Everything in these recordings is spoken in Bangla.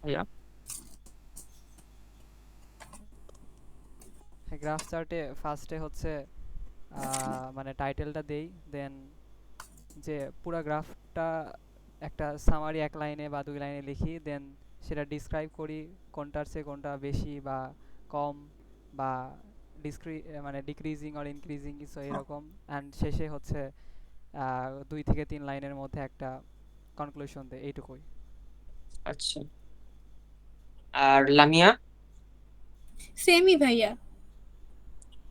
ভাইয়া গ্রাফ চার্টে ফার্স্টে হচ্ছে মানে টাইটেলটা দেই, দেন যে পুরা গ্রাফটা একটা সামারি এক লাইনে বা দুই লাইনে লিখি, দেন সেটা ডিসক্রাইব করি কোনটার চেয়ে কোনটা বেশি বা কম বা মানে ডিক্রিজিং অর ইনক্রিজিং কিছু এরকম। অ্যান্ড শেষে হচ্ছে 2 থেকে 3 লাইনের মধ্যে একটা কনক্লুশন দেয়, এইটুকুই। আচ্ছা, আর লামিয়া? সেমই ভাইয়া।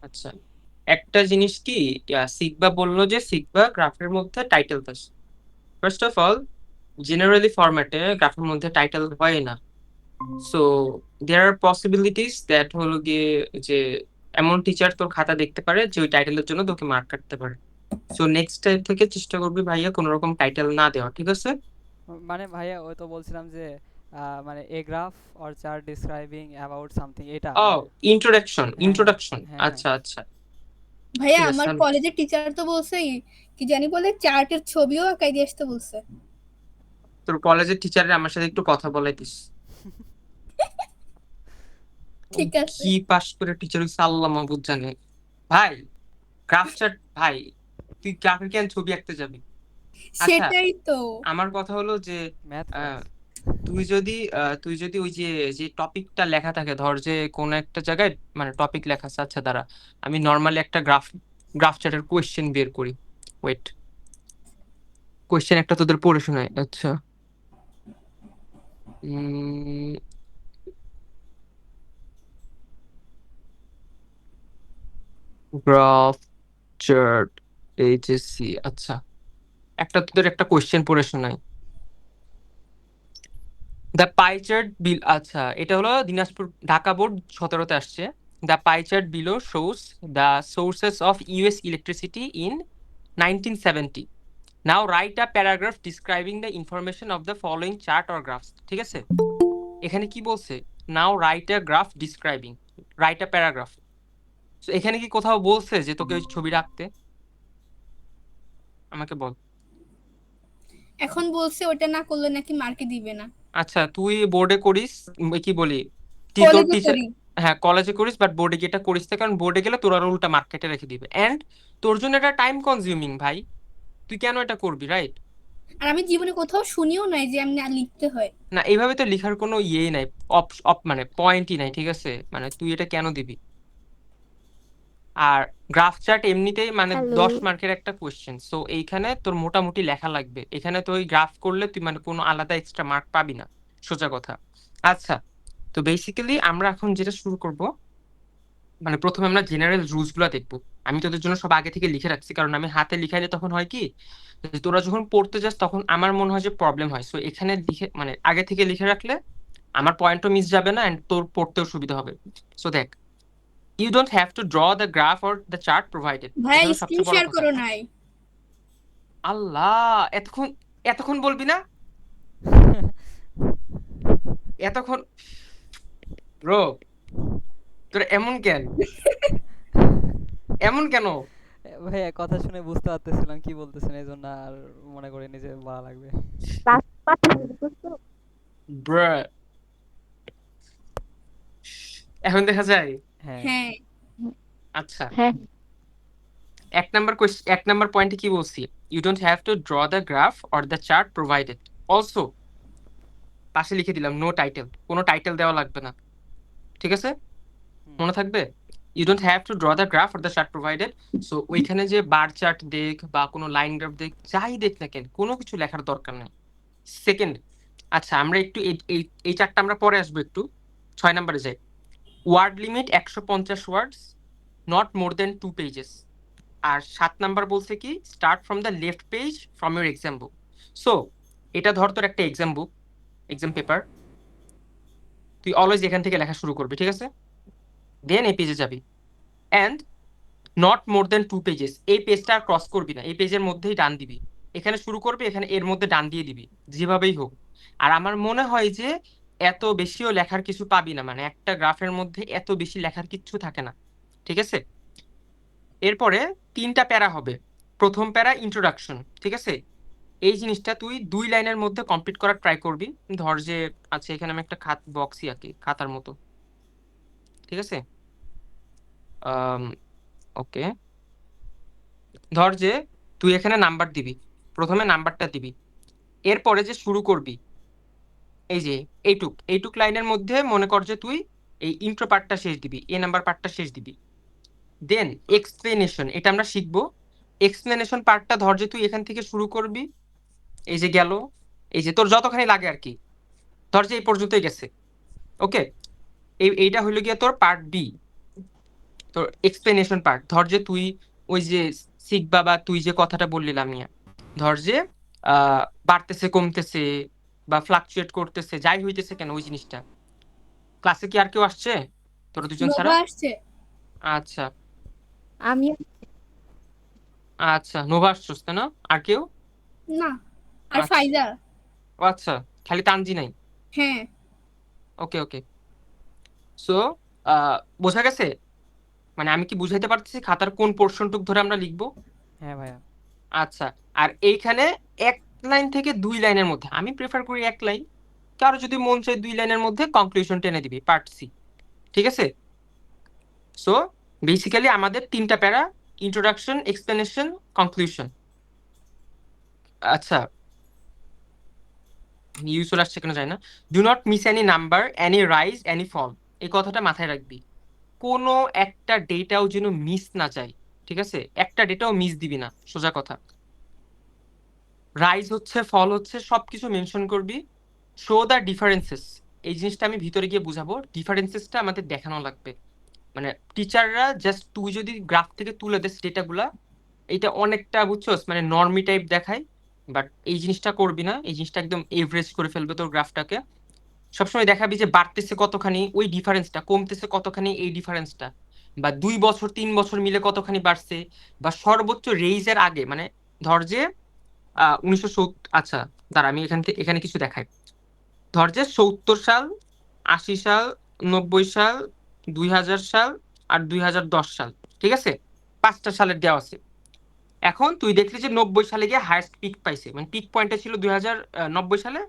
আচ্ছা, একটা জিনিস কি, সিগবা বললো যে সিগবা গ্রাফের মধ্যে টাইটেল থাকে। ফার্স্ট অফ অল, জেনারেলি ফরম্যাটে গ্রাফের মধ্যে টাইটেল হয় না। So there are possibilities that হলো গিয়ে যে এমন টিচার তোর খাতা দেখতে পারে যে ওই টাইটেলের জন্য তোকে মার্ক কাটতে পারে। সো নেক্সট টাইম থেকে চেষ্টা করবি ভাইয়া কোনো রকম টাইটেল না দেওয়া, ঠিক আছে? মানে ভাইয়া ওই তো বলছিলাম যে মানে এ graph or chart describing about something, এটা ও, মানে। ইন্ট্রোডাকশন হ্যাঁ, হ্যাঁ, ইন্ট্রোডাকশন, হ্যাঁ, হ্যাঁ। আচ্ছা আচ্ছা, ভাইয়া ঠিক আছে। আমার কলেজের টিচার তো বলছে কি জানি বলে চার্টের ছবিও আঁকাই দিয়ে আসতে বলছে। তোর কলেজের টিচারের আমার সাথে একটু কথা বলাই দিস। ও ঠিক আছে। কি পাস করে টিচার হইছে আল্লাহ মাহবুব জানে। ভাই, গ্রাফ চার্ট ভাই, তুই গ্রাফের কেন ছবি আঁকতে যাবি? আচ্ছা, সেটাই তো। আমার কথা হলো যে ম্যাথ আহ, ক্লাস। তুই যদি ওই যে যে টপিকটা লেখা থাকে, ধর যে কোন একটা জায়গায় মানে টপিক লেখা আছে, আচ্ছা দাঁড়া, আমি নর্মালি একটা গ্রাফ গ্রাফ চার্টের কোয়েশ্চেন বের করি। ওয়েট, কোয়েশ্চেন একটা তোদের পড়ে শোনাই। আচ্ছা, গ্রাফ চার্ট এইচএসসি, আচ্ছা একটা তোদের একটা কোয়েশ্চেন পড়ে শোনাই। দ্য পাই চার্ট বিল, আচ্ছা এটা হলো দিনাজপুর ঢাকা বোর্ড 17-তে আসছে। The pie chart below shows the sources of US electricity in 1970। Now write a paragraph describing the information of the following chart or graphs. ঠিক আছে, এখানে কি বলছে? Now write a graph describing, write a paragraph. এখানে কি কোথাও বলছে যে তোকে ওই ছবি রাখতে? আমাকে বল। এখন বলছে ওটা না করলে নাকি মার্কে দিবে না। আচ্ছা, তুই বোর্ডে করিস, কি বলি, তোর কলেজে টিচার, করি। হ্যাঁ কলেজে করিস, বাট বোর্ডে গিয়ে এটা করিস না, কারণ বোর্ডে গেলে তোর আরো উল্টা মার্কেটে রেখে দিবে, এন্ড তোর জন্য এটা টাইম কনজিউমিং ভাই। তুই কেন এটা করবি, রাইট? আর আমি জীবনে কোথাও শুনিও নাই যে আমি না লিখতে হয়। না, এইভাবে তো লেখার কোনো ইয়েই নাই, মানে পয়েন্টই নাই, ঠিক আছে? মানে তুই এটা কেন দিবি? আর গ্রাফ চার্ট এমনিতেই মানে হ্যালো। 10 মার্কের একটা কোয়েশ্চেন, সো এইখানে তোর মোটামুটি লেখা লাগবে। এখানে তো ওই গ্রাফ করলে তুই মানে কোনো আলাদা এক্সট্রা মার্ক পাবি না, সোজা কথা। আচ্ছা, তো বেসিক্যালি আমরা এখন যেটা শুরু করব, মানে প্রথমে আমরা জেনারেল রুলস গুলা দেখবো। আমি তোদের জন্য সব আগে থেকে লিখে রাখছি, কারণ আমি হাতে লিখাইলে তখন হয় কি, যে তোরা যখন পড়তে যাস তখন আমার মনে হয় যে প্রবলেম হয়। সো এখানে লিখে মানে আগে থেকে লিখে রাখলে আমার পয়েন্টও মিস যাবে না, এন্ড তোর পড়তেও সুবিধা হবে। সো দেখ, you don't have to draw the graph or the chart provided. এটা ভাইয়া হলো স্ক্রিন সবচেয়ে বড় শেয়ার কথা। করো নাই। আল্লাহ, এতক্ষণ এতক্ষণ বলবি না? এতক্ষণ ব্রো, তোর এমন কেন, এমন কেন? ভাইয়া কথা শুনে বুঝতে পারতেছিলাম কি বলতেছেন, এই জন্য আর মনে করিনি যে বলা লাগবে। ক্লাস পাচ্ছি বুঝছো? ব্রো, এখন দেখা যায়। হ্যাঁ। হ্যাঁ। আচ্ছা, হ্যাঁ। 1 নাম্বার পয়েন্টে কি বলছি? You don't have to draw the graph or the chart provided. Also পাশে লিখে দিলাম নো টাইটেল, কোনো টাইটেল দেওয়া লাগবে না, ঠিক আছে? হুম। মনে থাকবে? You don't have to draw the graph or the chart provided. So ওইখানে যে বার চার্ট দেখ বা কোনো লাইন গ্রাফ দেখ, যাই দেখ না কেন, কোনো কিছু লেখার দরকার নেই। সেকেন্ড, আচ্ছা আমরা একটু এই এই এই চারটা আমরা পরে আসবো একটু। 6 নাম্বারে যাই। Word limit 150 words, not more than 2 pages. আর 7 নাম্বার বলছে কি, start from the left page from your exam book. So এটা ধর তোর একটা এক্সাম বুক, এক্সাম পেপার, তুই অলওয়েজ এখান থেকে লেখা শুরু করবি, ঠিক আছে? দেন এই পেজে যাবি, and not more than 2 pages, এই পেজটা আর ক্রস করবি না, এই পেজের মধ্যেই ডান দিবি। এখানে শুরু করবি, এখানে এর মধ্যে ডান দিয়ে দিবি, যেভাবেই হোক। আর আমার মনে হয় যে এত বেশিও লেখার কিছু পাবি না, মানে একটা গ্রাফের মধ্যে এত বেশি লেখার কিচ্ছু থাকে না, ঠিক আছে? এরপরে 3টা প্যারা হবে। প্রথম প্যারা ইন্ট্রোডাকশন, ঠিক আছে? এই জিনিসটা তুই 2 লাইনের মধ্যে কমপ্লিট করার ট্রাই করবি। ধর যে আচ্ছা এখানে আমি একটা বক্সই আঁকি খাতার মতো, ঠিক আছে? ওকে, ধর যে তুই এখানে নাম্বার দিবি, প্রথমে নাম্বারটা দিবি, এরপরে যে শুরু করবি এই যে এইটুক লাইনের মধ্যে মনে কর যে তুই এই ইন্ট্রো পার্টটা শেষ দিবি, এ নাম্বার পার্টটা শেষ দিবি। দেন এক্সপ্লেনেশন, এটা আমরা শিখবো। এক্সপ্লেনেশন পার্টটা ধর যে তুই এখান থেকে শুরু করবি, এই যে গেল, এই যে তোর যতখানি লাগে আর কি, ধর যে এই পর্যন্তই গেছে। ওকে, এইটা হইলো গিয়া তোর পার্ট বি, তোর এক্সপ্লেনেশন পার্ট। ধর যে তুই ওই যে শিখবা বা তুই যে কথাটা বললি লামিয়া, ধর যে বাড়তেছে কমতেছে বা ফ্লাকচুয়েট করতেছে, যাই হইতেছে কেন ওই জিনিসটা। ক্লাসে কি আর কেউ আসছে তোরা দুজন ছাড়া? নোভা আসছে। আচ্ছা আমি আচ্ছা, নোভা আসছস তাই না? আর কেউ? না, আর আচ্ছা ফাইজা। আচ্ছা, খালি তানজি নাই? হ্যাঁ। ওকে ওকে, সো বোঝা গেছে? মানে আমি কি বুঝাইতে পারতেছি খাতার কোন পোর্শনটুক ধরে আমরা লিখবো? হ্যাঁ ভাইয়া। আচ্ছা, আর এইখানে 1 লাইন থেকে 2 লাইনের মধ্যে, আমি প্রেফার করি 1 লাইন, কারো যদি মন চায় 2 লাইনের মধ্যে কনক্লুশন টেনে দিবি, পার্ট সি। ঠিক আছে? সো বেসিক্যালি আমাদের 3টা প্যারা: ইন্ট্রোডাকশন, এক্সপ্লেনেশন, কনক্লুশন। আচ্ছা, নিউজ চলে আসছে কেন যায় না। Do not miss any number, any rise, any fall. এই কথাটা মাথায় রাখবি, কোনো একটা ডেটাও যেন মিস না যায়। ঠিক আছে? একটা ডেটাও মিস দিবি না, সোজা কথা। রাইজ হচ্ছে, ফল হচ্ছে, সবকিছু মেনশন করবি। শো দ্য ডিফারেন্সেস, এই জিনিসটা আমি ভিতরে গিয়ে বুঝাবো। ডিফারেন্সেসটা আমাদের দেখানো লাগবে। মানে টিচাররা জাস্ট তুই যদি গ্রাফ থেকে তুলে দিস ডেটাগুলা, এইটা অনেকটা বুঝছস মানে নর্মি টাইপ দেখায়, বাট এই জিনিসটা করবি না। এই জিনিসটা একদম এভারেজ করে ফেলবে তোর গ্রাফটাকে। সবসময় দেখাবি যে বাড়তেছে কতখানি ওই ডিফারেন্সটা, কমতেছে কতখানি এই ডিফারেন্সটা, বা 2 বছর 3 বছর মিলে কতখানি বাড়ছে, বা সর্বোচ্চ রেইজের আগে, মানে ধর যে 1970, আচ্ছা দাঁড়া আমি এখানে কিছু দেখাই। ধর যে 70 সাল, 80 সাল, 90 সাল, 2000 সাল আর 2010 সাল, ঠিক আছে? 5টা সালের দেওয়া আছে। এখন তুই দেখলি যে 90 সালে গিয়ে হাইয়েস্ট পিক পাইছে, মানে পিক পয়েন্টে ছিল 2090 সালে,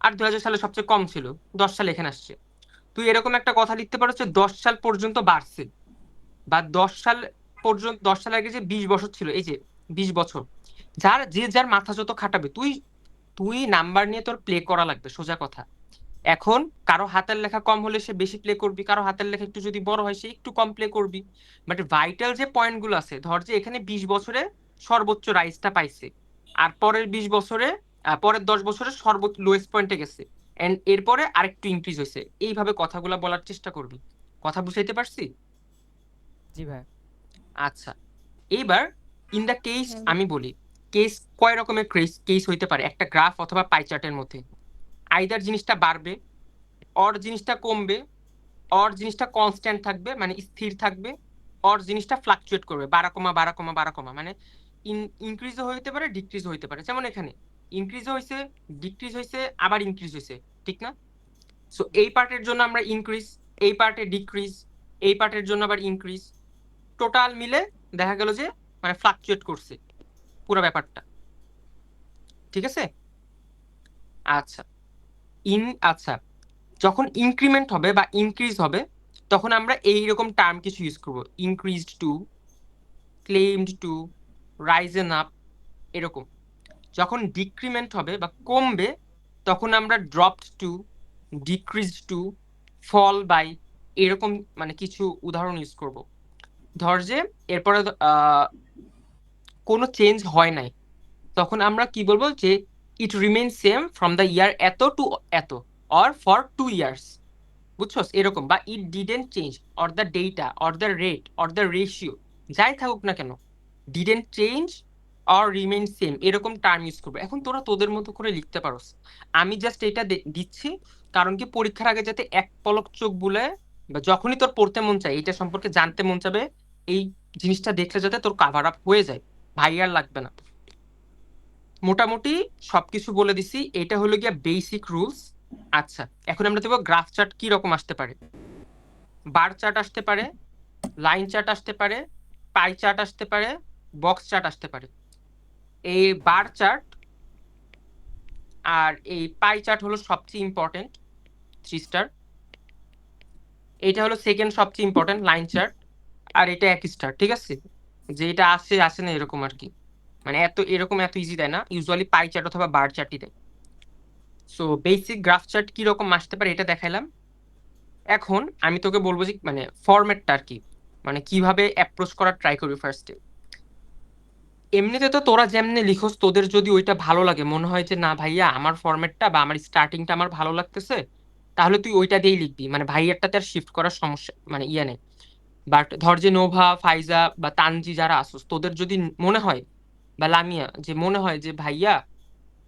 আর 2000 সালে সবচেয়ে কম ছিল, 10 সালে এখানে আসছে। তুই এরকম একটা কথা লিখতে পারো যে 10 সাল পর্যন্ত বাড়ছে, বা 10 সাল পর্যন্ত, 10 সাল আগে যে 20 বছর ছিল, এই যে 20 বছর। যার মাথা যত খাটাবে, তুই তুই নাম্বার নিয়ে তোর প্লে করা লাগবে, সোজা কথা। এখন কারো হাতের লেখা কম হলে সে বেশি প্লে করবি, কারো হাতের লেখা একটু যদি বড় হয় সে একটু কম প্লে করবি। বাট ভাইটাল যে পয়েন্ট গুলো আছে, ধর যে এখানে 20 বছরে সর্বোচ্চ রাইজটা পাইছে, আর পরের 20 বছরে, পরের 10 বছরে সর্বোচ্চ লোয়েস্ট পয়েন্টে গেছে, এন্ড এরপরে আরেকটু ইনক্রিজ হয়েছে। এইভাবে কথাগুলো বলার চেষ্টা করবি। কথা বুঝাইতে পারছি? জি ভাই। আচ্ছা, এইবার ইন দ্য কেস হ্যাঁ, আমি বলি, কেস কয় রকমের কেস হইতে পারে একটা গ্রাফ অথবা পাই চার্টের মধ্যে। আইদার জিনিসটা বাড়বে, অর জিনিসটা কমবে, অর জিনিসটা কনস্ট্যান্ট থাকবে মানে স্থির থাকবে, অর জিনিসটা ফ্লাকচুয়েট করবে, বাড়া কমা বাড়া কমা বাড়া কমা, মানে ইনক্রিজও হইতে পারে ডিক্রিজও হইতে পারে। যেমন এখানে ইনক্রিজও হয়েছে, ডিক্রিজ হয়েছে, আবার ইনক্রিজ হয়েছে, ঠিক না? সো এই পার্টের জন্য আমরা ইনক্রিজ, এই পার্টে ডিক্রিজ, এই পার্টের জন্য আবার ইনক্রিজ, টোটাল মিলে দেখা গেল যে মানে ফ্লাকচুয়েট করছে পুরো ব্যাপারটা। ঠিক আছে? আচ্ছা, আচ্ছা, যখন ইনক্রিমেন্ট হবে বা ইনক্রিজ হবে, তখন আমরা এইরকম টার্ম কিছু ইউজ করবো: increased to, climbed to, risen up, এরকম। যখন ডিক্রিমেন্ট হবে বা কমবে, তখন আমরা dropped to, decreased to, fall by, এরকম মানে কিছু উদাহরণ ইউজ করব। ধর যে এরপরে কোনো চেঞ্জ হয় নাই, তখন আমরা কি বলবো যে it remain same from the year এত টু এত, অর ফর 2 ইয়ার্স। বুঝছস? এরকম, বা ইট didn't change, or the data, or the rate, or the ratio, যাই থাকুক না কেন, didn't change or remain same, এরকম টার্ম ইউজ করবে। এখন তোরা তোদের মতো করে লিখতে পারোস, আমি জাস্ট এটা দিচ্ছি কারণ কি পরীক্ষার আগে যাতে এক পলক চোখ বুলে, বা যখনই তোর পড়তে মন চায়, এটা সম্পর্কে জানতে মন চাবে, এই জিনিসটা দেখলে যাতে তোর কাভার আপ হয়ে যায়, ভাই আর লাগবে না। মোটামুটি সবকিছু বলে দিছি, এটা হলো গিয়া বেসিক রুলস। আচ্ছা, এখন আমরা দেখবো গ্রাফ চার্ট কি রকম আসতে পারে। বার চার্ট আসতে পারে, লাইন চার্ট আসতে পারে, পাই চার্ট আসতে পারে, বক্স চার্ট আসতে পারে। এই বার চার্ট আর এই পাই চার্ট হলো সবচেয়ে ইম্পর্টেন্ট 3 স্টার, এটা হলো সেকেন্ড সবচেয়ে ইম্পর্টেন্ট লাইন চার্ট, আর এটা 1 স্টার। ঠিক আছে, যে এটা আসে না এরকম আর কি, মানে এত ইজি দেয় না, ইউজুয়ালি পাই চার্ট অথবা বার চার্টই দেয়। সো বেসিক গ্রাফ চার্ট কিরকম আসতে পারে এটা দেখাইলাম। এখন আমি তোকে বলবো যে মানে ফরম্যাটটা আর কি, মানে কিভাবে অ্যাপ্রোচ করার ট্রাই করবি ফার্স্টে। এমনিতে তো তোরা যেমনি লিখোস, তোদের যদি ওইটা ভালো লাগে, মনে হয় যে না ভাইয়া আমার ফরম্যাটটা বা আমার স্টার্টিংটা আমার ভালো লাগতেছে, তাহলে তুই ওইটা দিয়েই লিখবি, মানে ভাইয়ারটাতে আর শিফট করার সমস্যা মানে ইয়ে নেই। বাট ধর যে নোভা, ফাইজা বা তানজি যারা আসোস, তোদের যদি মনে হয় বা লামিয়া যে মনে হয় যে ভাইয়া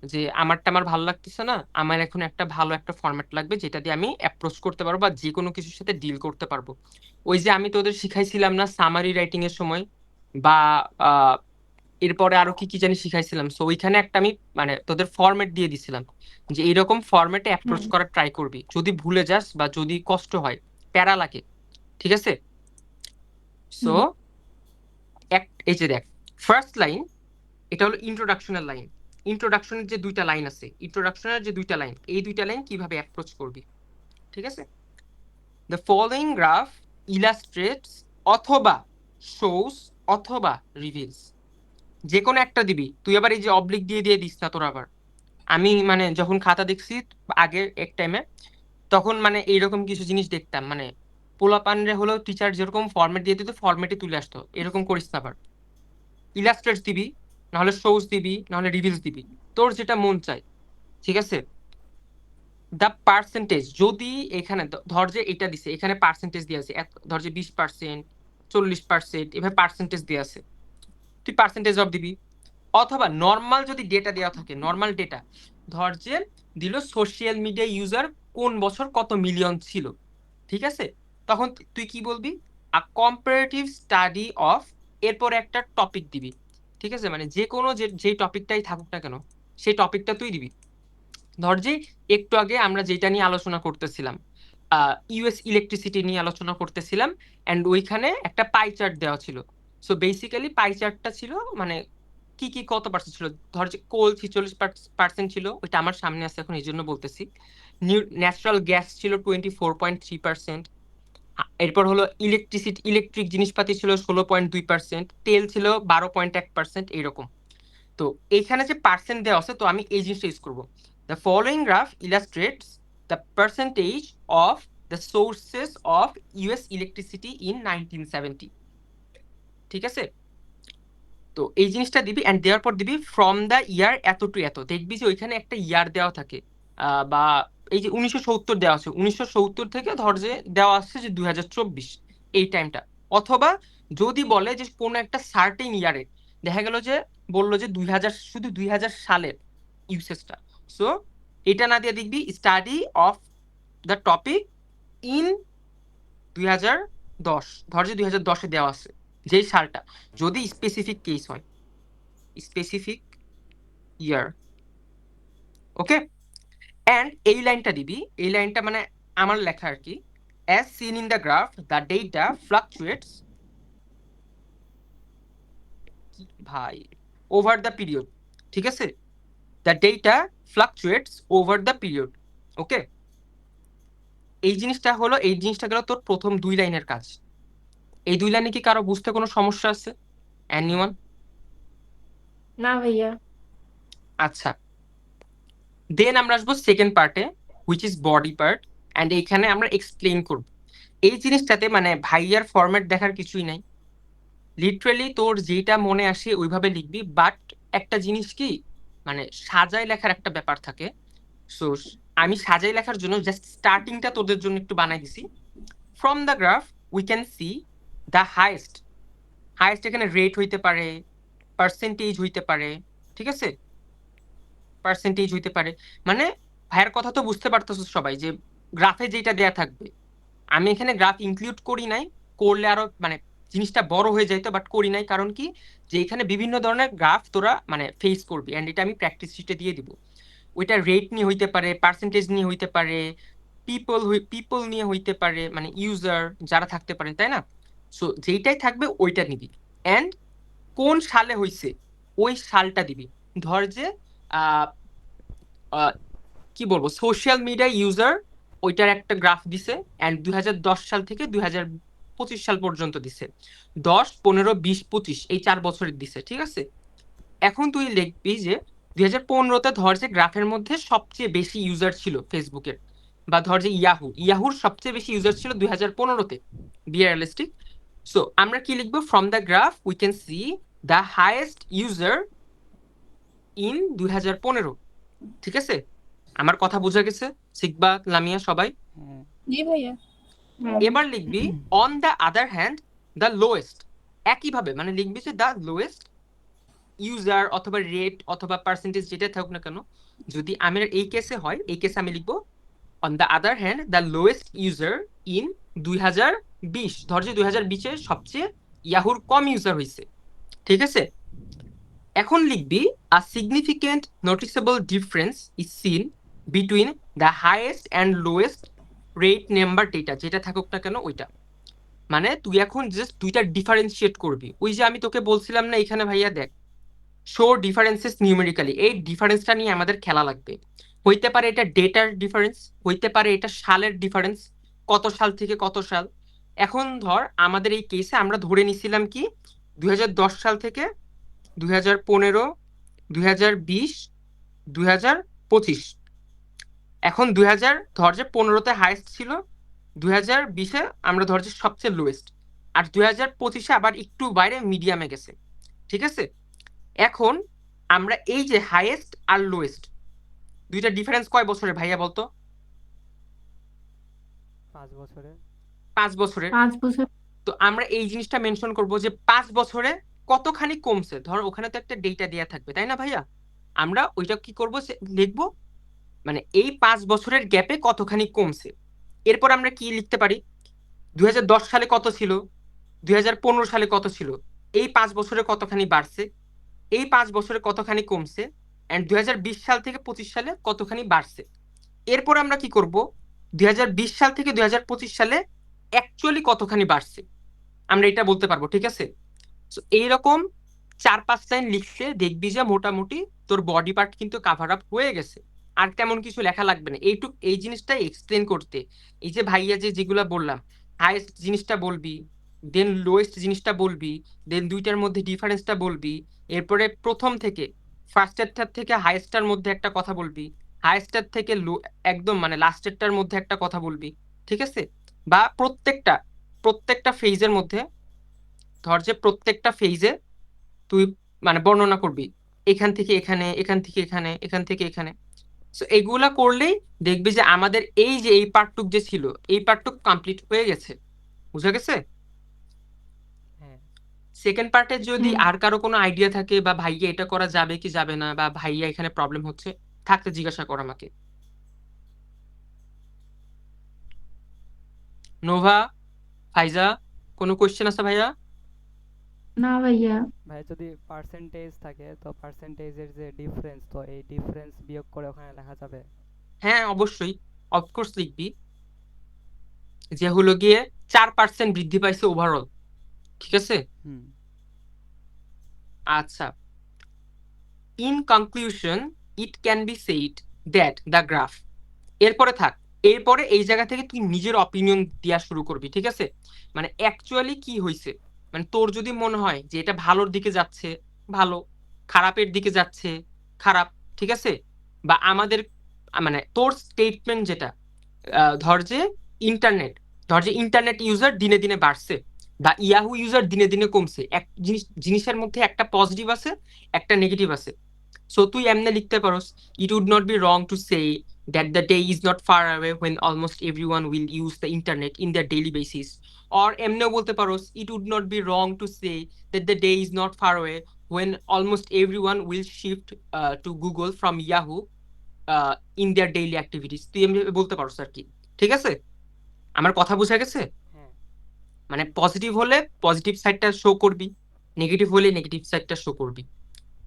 যে আমার ভালো লাগতেছে না, আমার এখন একটা ভালো একটা ফরম্যাট লাগবে যেটা দিয়ে আমি অ্যাপ্রোচ করতে পারবো বা যে কোনো কিছুর সাথে ডিল করতে পারবো। ওই যে আমি তোদের শিখাইছিলাম না সামারি রাইটিং এর সময়, বা আহ, এরপরে আরো কি কি জানি শিখাইছিলাম, সো ওইখানে একটা আমি মানে তোদের ফরম্যাট দিয়ে দিছিলাম যে এইরকম ফরম্যাটে অ্যাপ্রোচ করার ট্রাই করবি, যদি ভুলে যাস বা যদি কষ্ট হয়, প্যারা লাগে। ঠিক আছে, সো এই যে দেখ, ফার্স্ট লাইন এটা হলো ইন্ট্রোডাকশনের লাইন। ইন্ট্রোডাকশনের যে দুইটা লাইন আছে, ইন্ট্রোডাকশনের যে দুইটা লাইন, এই দুইটা লাইন কিভাবে অ্যাপ্রোচ করবি। ঠিক আছে, দ্য ফলোইং গ্রাফ ইলাস্ট্রেটস অথবা শোস অথবা রিভিলস, যে কোনো একটা দিবি তুই। আবার এই যে অবলিক দিয়ে দিয়ে দিস না তোর আবার। আমি মানে যখন খাতা দেখছি আগে এক টাইমে, তখন মানে এইরকম কিছু জিনিস দেখতাম, মানে পোলাপানরে হলো টিচার যেরকম ফরম্যাট দিয়ে দিত ফরম্যাটে তুলে আসতো, এরকম করিস না আবার। ইলাস্ট্রেটস দিবি, নাহলে শোস দিবি, নাহলে রিভিলস দিবি, তোর যেটা মন চায়। ঠিক আছে, দ্য পার্সেন্টেজ যদি এখানে ধর যে এটা দিছে, এখানে পার্সেন্টেজ দিয়ে আছে, ধর যে 20%, 40%, এভাবে পার্সেন্টেজ দিয়ে আছে, তুই পার্সেন্টেজ অফ দিবি। অথবা নর্মাল যদি ডেটা দেওয়া থাকে, নর্মাল ডেটা ধর যে দিল সোশ্যাল মিডিয়া ইউজার কোন বছর কত মিলিয়ন ছিল, ঠিক আছে, তখন তুই কি বলবি, আ কম্পারেটিভ স্টাডি অফ, এরপর একটা টপিক দিবি। ঠিক আছে, মানে যে কোনো যে টপিকটাই থাকুক না কেন, সেই টপিকটা তুই দিবি। ধর যে একটু আগে আমরা যেটা নিয়ে আলোচনা করতেছিলাম, ইউএস ইলেকট্রিসিটি নিয়ে আলোচনা করতেছিলাম, এন্ড ওইখানে একটা পাই চার্ট দেওয়া ছিল। সো বেসিক্যালি পাই চার্টটা ছিল মানে কি কি কত পার্সেন্ট ছিল, ধর যে কোল 46% ছিল, ওইটা আমার সামনে আছে এখন এই জন্য বলতেছি। ন্যাচারাল গ্যাস ছিল 24.3%, এরপর হলো ইলেকট্রিক জিনিসপাতি ছিল 16.2%, তেল ছিল 12.1%, এইরকম। তো এইখানে যে পার্সেন্ট দেওয়া আছে, তো আমি এই জিনিসটা ইউজ করবো, the following graph illustrates the percentage of the sources of US electricity in 1970। ঠিক আছে, তো এই জিনিসটা দিবি, এন্ড দেওয়ার পর দিবি ফ্রম দ্য ইয়ার এত টু এত, দেখবি যে ওইখানে একটা ইয়ার দেওয়া থাকে, বা এই যে 1970 দেওয়া আছে, 1970 থেকে ধর যে দেওয়া আসছে যে 2024 এই টাইমটা। অথবা যদি বলে যে কোনো একটা সার্টেন ইয়ারে, দেখা গেল যে বললো যে 2000, শুধু 2000 সালের ইউসেজটা, সো এটা না দিয়ে দেখবি study of the topic in 2010, ধর যে 2010-এ দেওয়া আছে যেই সালটা, যদি স্পেসিফিক কেস হয়, স্পেসিফিক ইয়ার। ওকে, এন্ড এই লাইনটা দিবি, এই লাইনটা মানে আমার লেখা আর কি, as seen in the graph the data fluctuates, ভাই, ওভার দ্য পিরিয়ড। ঠিক আছে, the data fluctuates over the period. Okay, এই জিনিসটা গেল তোর প্রথম 2 লাইনের কাজ। এই 2 লাইনে কি কারো বুঝতে কোনো সমস্যা আছে? এনিওয়ান? না ভাইয়া। আচ্ছা, দেন আমরা আসবো সেকেন্ড পার্টে, which is body part, and এইখানে আমরা এক্সপ্লেইন করব। এই জিনিসটাতে মানে ভাইয়ার ফরম্যাট দেখার কিছুই নাই, লিটারেলি তোর যেটা মনে আসে ওইভাবে লিখবি। বাট একটা জিনিস কি, মানে সাজায় লেখার একটা ব্যাপার থাকে। সো আমি সাজাই লেখার জন্য জাস্ট স্টার্টিংটা তোদের জন্য একটু বানাই দিছি। From the graph we can see the highest, এখানে রেট হইতে পারে, পার্সেন্টেজ হইতে পারে। ঠিক আছে, পার্সেন্টেজ হইতে পারে, মানে ভাইয়ের কথা তো বুঝতে পারতেছো সবাই যে গ্রাফে যেটা দেয়া থাকবে। আমি এখানে গ্রাফ ইনক্লুড করি নাই, করলে আরো মানে জিনিসটা বড় হয়ে যাইতো, বাট করি নাই কারণ কি, যে এখানে বিভিন্ন ধরনের গ্রাফ তোরা মানে ফেস করবি, এন্ড এটা আমি প্র্যাকটিস শিটে দিয়ে দিব। ওইটা রেট নিয়ে হইতে পারে, পার্সেন্টেজ নিয়ে হইতে পারে, পিপল নিয়ে হইতে পারে, মানে ইউজার যারা থাকতে পারে, তাই না? সো যেইটাই থাকবে ওইটা নিবি, এন্ড কোন সালে হইছে ওই সালটা দিবি। ধর যে কি বলবো, সোশ্যাল মিডিয়া ইউজার ওইটার একটা গ্রাফ দিছে, অ্যান্ড 2010 সাল থেকে 2025 সাল পর্যন্ত দিছে। 10, 15, 20, 25 এই 4 বছরের দিছে, ঠিক আছে। এখন তুই লিখবি যে 2015-তে ধর যে গ্রাফের মধ্যে সবচেয়ে বেশি ইউজার ছিল ফেসবুকের, বা ধর যে ইয়াহুর সবচেয়ে বেশি ইউজার ছিল 2015-তে, বি রিয়েলিস্টিক। সো আমরা কি লিখবো, from the graph we can see the highest user in 2015। ঠিক আছে, আমার কথা বোঝা গেছে সিকবা, লামিয়া, সবাই? হ্যাঁ জি ভাইয়া। হ্যাঁ এবার লিখবি on the other hand the lowest, একইভাবে মানে লিখবি যে দ্য লোয়েস্ট ইউজার অথবা রেট অথবা পার্সেন্টেজ যেটা থাকুক না কেন, যদি আমার এই কেসে হয়, এই কেসে আমি লিখবো on the other hand the lowest user in 2020। ধর যে 2020-এ সবচেয়ে ইয়াহুর কম ইউজার হয়েছে, ঠিক আছে। এখন লিখবি a significant noticeable difference is seen between the highest and lowest rate number data, যেটা থাকুক না কেন ওইটা। মানে তুই এখন জাস্ট দুইটা ডিফারেন্সিয়েট করবি। ওই যে আমি তোকে বলছিলাম না এখানে ভাইয়া, দেখ, শো ডিফারেন্সেস নিউমেরিক্যালি, এই ডিফারেন্সটা নিয়ে আমাদের খেলা লাগবে। হইতে পারে এটা ডেটার ডিফারেন্স, হইতে পারে এটা সালের ডিফারেন্স, কত সাল থেকে কত সাল। এখন ধর আমাদের এই কেসে আমরা ধরে নিছিলাম কি 2010 সাল থেকে 2015, 2020, 2025। এখন ধর যে 15-তে হাইয়েস্ট ছিল, 2020-এ আমরা ধর যে সবচেয়ে লোয়েস্ট, আর 2025-এ আবার একটু বাইরে মিডিয়ামে গেছে, ঠিক আছে। এখন আমরা এই যে হাইয়েস্ট আর লোয়েস্ট দুইটা ডিফারেন্স কয় বছরে ভাইয়া বলতো? 5 বছরে। 5 বছরে। 5 বছর। তো আমরা এই জিনিসটা মেনশন করব যে 5 বছরে কতখানি কমছে। ধর ওখানে তো একটা ডেটা দেয়া থাকবে, তাই না ভাইয়া? আমরা ওইটা কি করব, লিখবো মানে এই 5 বছরের গ্যাপে কতখানি কমছে। এরপর আমরা কি লিখতে পারি, 2010 সালে কত ছিল, 2015 সালে কত ছিল, এই 5 বছরে কতখানি বাড়ছে, এই 5 বছরে কতখানি কমছে, এন্ড 2020 সাল থেকে 25 সালে কতখানি বাড়ছে। এরপর আমরা কি করব, 2020 সাল থেকে 2025 সালে অ্যাকচুয়ালি কতখানি বাড়ছে আমরা এটা বলতে পারবো, ঠিক আছে। তো এইরকম 4-5 লাইন লিখলে দেখবি যে মোটামুটি তোর বডি পার্ট কিন্তু কাভার আপ হয়ে গেছে, আর তেমন কিছু লেখা লাগবে না। এই জিনিসটাই এক্সপ্লেন করতে, এই যে ভাইয়া যেগুলা বললাম, হাইয়েস্ট জিনিসটা বলবি, দেন লোয়েস্ট জিনিসটা বলবি, দেন দুইটার মধ্যে ডিফারেন্সটা বলবি, এরপরে প্রথম থেকে ফার্স্টেরটার থেকে হাইয়েস্টটার মধ্যে একটা কথা বলবি, হাইয়েস্টটার থেকে একদম মানে লাস্টেরটার মধ্যে একটা কথা বলবি, ঠিক আছে। বা প্রত্যেকটা ফেজের মধ্যে, ধর যে প্রত্যেকটা ফেজে তুই মানে বর্ণনা করবি, এখান থেকে এখানে, এখান থেকে এখানে, এখান থেকে এখানে। সো এগুলা করলেই দেখবি যে আমাদের এই যে এই পার্টটুক যে ছিল, এই পার্টটুক কমপ্লিট হয়ে গেছে, বুঝা গেছে। হ্যাঁ সেকেন্ড পার্টে যদি হুম। আর কারো কোনো আইডিয়া থাকে, বা ভাইয়া এটা করা যাবে কি যাবে না, বা ভাইয়া এখানে প্রবলেম হচ্ছে থাকতে জিজ্ঞাসা কর আমাকে। নোভা, ফাইজা, কোনো কোয়েশ্চেন আছে ভাইয়া? না ভাইয়া। ভাই, যদি পার্সেন্টেজ থাকে তো পার্সেন্টেজের যে ডিফারেন্স, তো এই ডিফারেন্স বিয়োগ করে ওখানে লেখা যাবে? হ্যাঁ অবশ্যই, অফকোর্স লিখবি যে হলো গিয়ে 4% বৃদ্ধি পাইছে ওভারঅল, ঠিক আছে। হুম আচ্ছা, in conclusion it can be said that the graph, এরপরে থাক, এরপরে এই জায়গা থেকে তুই নিজের অপিনিয়ন দেওয়া শুরু করবি, ঠিক আছে। মানে অ্যাকচুয়ালি কি হয়েছে, মানে তোর যদি মনে হয় যে এটা ভালোর দিকে যাচ্ছে ভালো, খারাপের দিকে যাচ্ছে খারাপ, ঠিক আছে। বা আমাদের মানে তোর স্টেটমেন্ট যেটা, ধর যে ইন্টারনেট, ইন্টারনেট ইউজার দিনে দিনে বাড়ছে, বা ইয়াহু ইউজার দিনে দিনে কমছে, এক জিনিসের মধ্যে একটা পজিটিভ আছে, একটা নেগেটিভ আছে। সো তুই এমনি লিখতে পারোস, it would not be wrong to say that the day is not far away when almost everyone will use the internet in their daily basis. Or এমনিও বলতে পারোস, it would not be wrong to say that the day is not far away when almost everyone will shift to Google from Yahoo in their daily activities. তুই এমনি বলতে পারোস আর কি, ঠিক আছে। আমার কথা বোঝা গেছে? হ্যাঁ মানে পজিটিভ হলে পজিটিভ সাইডটা শো করবি, নেগেটিভ হলে নেগেটিভ সাইডটা শো করবি,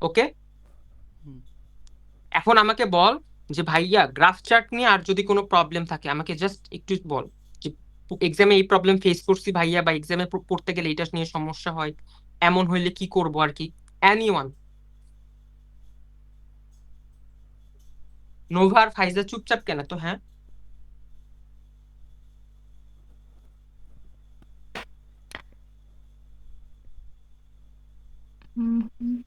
ওকে। হুম এখন আমাকে বল যে ভাইয়া গ্রাফ চার্ট নিয়ে আর যদি কোনো প্রবলেম থাকে আমাকে জাস্ট একটু বল, যে এক্সামে এই প্রবলেম ফেস করছি ভাইয়া, বা এক্সামে পড়তে গেলে এটা নিয়ে সমস্যা হয়, এমন হইলে কি করব আর কি। এনিওয়ান? নোভা আর ফাইজা চুপচাপ কেন তো? হ্যাঁ, হুম, হুম।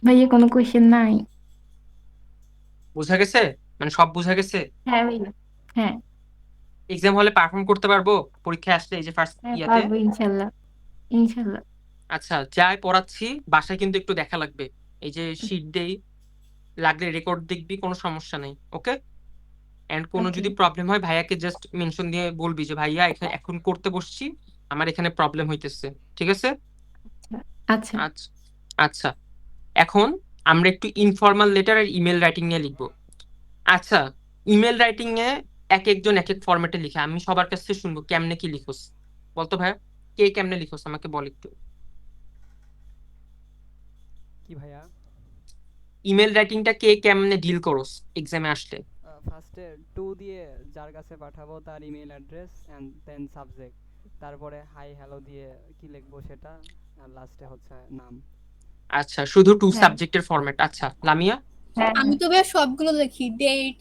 ভাইয়া কোনো কোয়েশ্চেন নাই? বোঝা গেছে? মানে সব বোঝা গেছে? হ্যাঁ ভাইয়া। হ্যাঁ, এক্সাম হলে পারফর্ম করতে পারবো পরীক্ষায় আসলে, এই যে ফার্স্ট হ্যাঁ ইয়াতে? পারবো ইনশাল্লাহ। ইনশাল্লাহ। আচ্ছা, যাই পড়াচ্ছি বাসায় কিন্তু একটু দেখা লাগবে। এই যে শিট দেই, লাগলে রেকর্ড দেখবি, কোনো সমস্যা নেই, ওকে? এন্ড কোনো ওকে। যদি প্রবলেম হয় ভাইয়াকে জাস্ট মেনশন দিয়ে বলবি যে ভাইয়া এখন করতে বসছি, আমার এখানে প্রবলেম হইতেছে, ঠিক আছে? আচ্ছা। আচ্ছা আচ্ছা, এখন আমরা একটু ইনফর্মাল লেটার আর ইমেল রাইটিং নিয়ে লিখবো। আচ্ছা, ইমেল রাইটিং এ এক একজন এক এক ফরম্যাটে লিখে, আমি সবার কাছ থেকে শুনবো কেমনে কি লিখোস। বলতো ভাইয়া, কে কেমনে লিখোস আমাকে বল একটু। কি ভাইয়া? ইমেল রাইটিংটা কে কেমনে ডিল করোস এক্সামে আসলে? ফার্স্টে টু দিয়ে যার কাছে পাঠাবো তার email address and then subject, তারপরে হাই হ্যালো দিয়ে কি লিখবো সেটা, আর লাস্টে হচ্ছে নাম। আচ্ছা, শুধু টু হ্যাঁ, সাবজেক্টের ফরম্যাট। আচ্ছা লামিয়া? হ্যাঁ, আমি তো ভাইয়া সবগুলো লিখি, ডেট,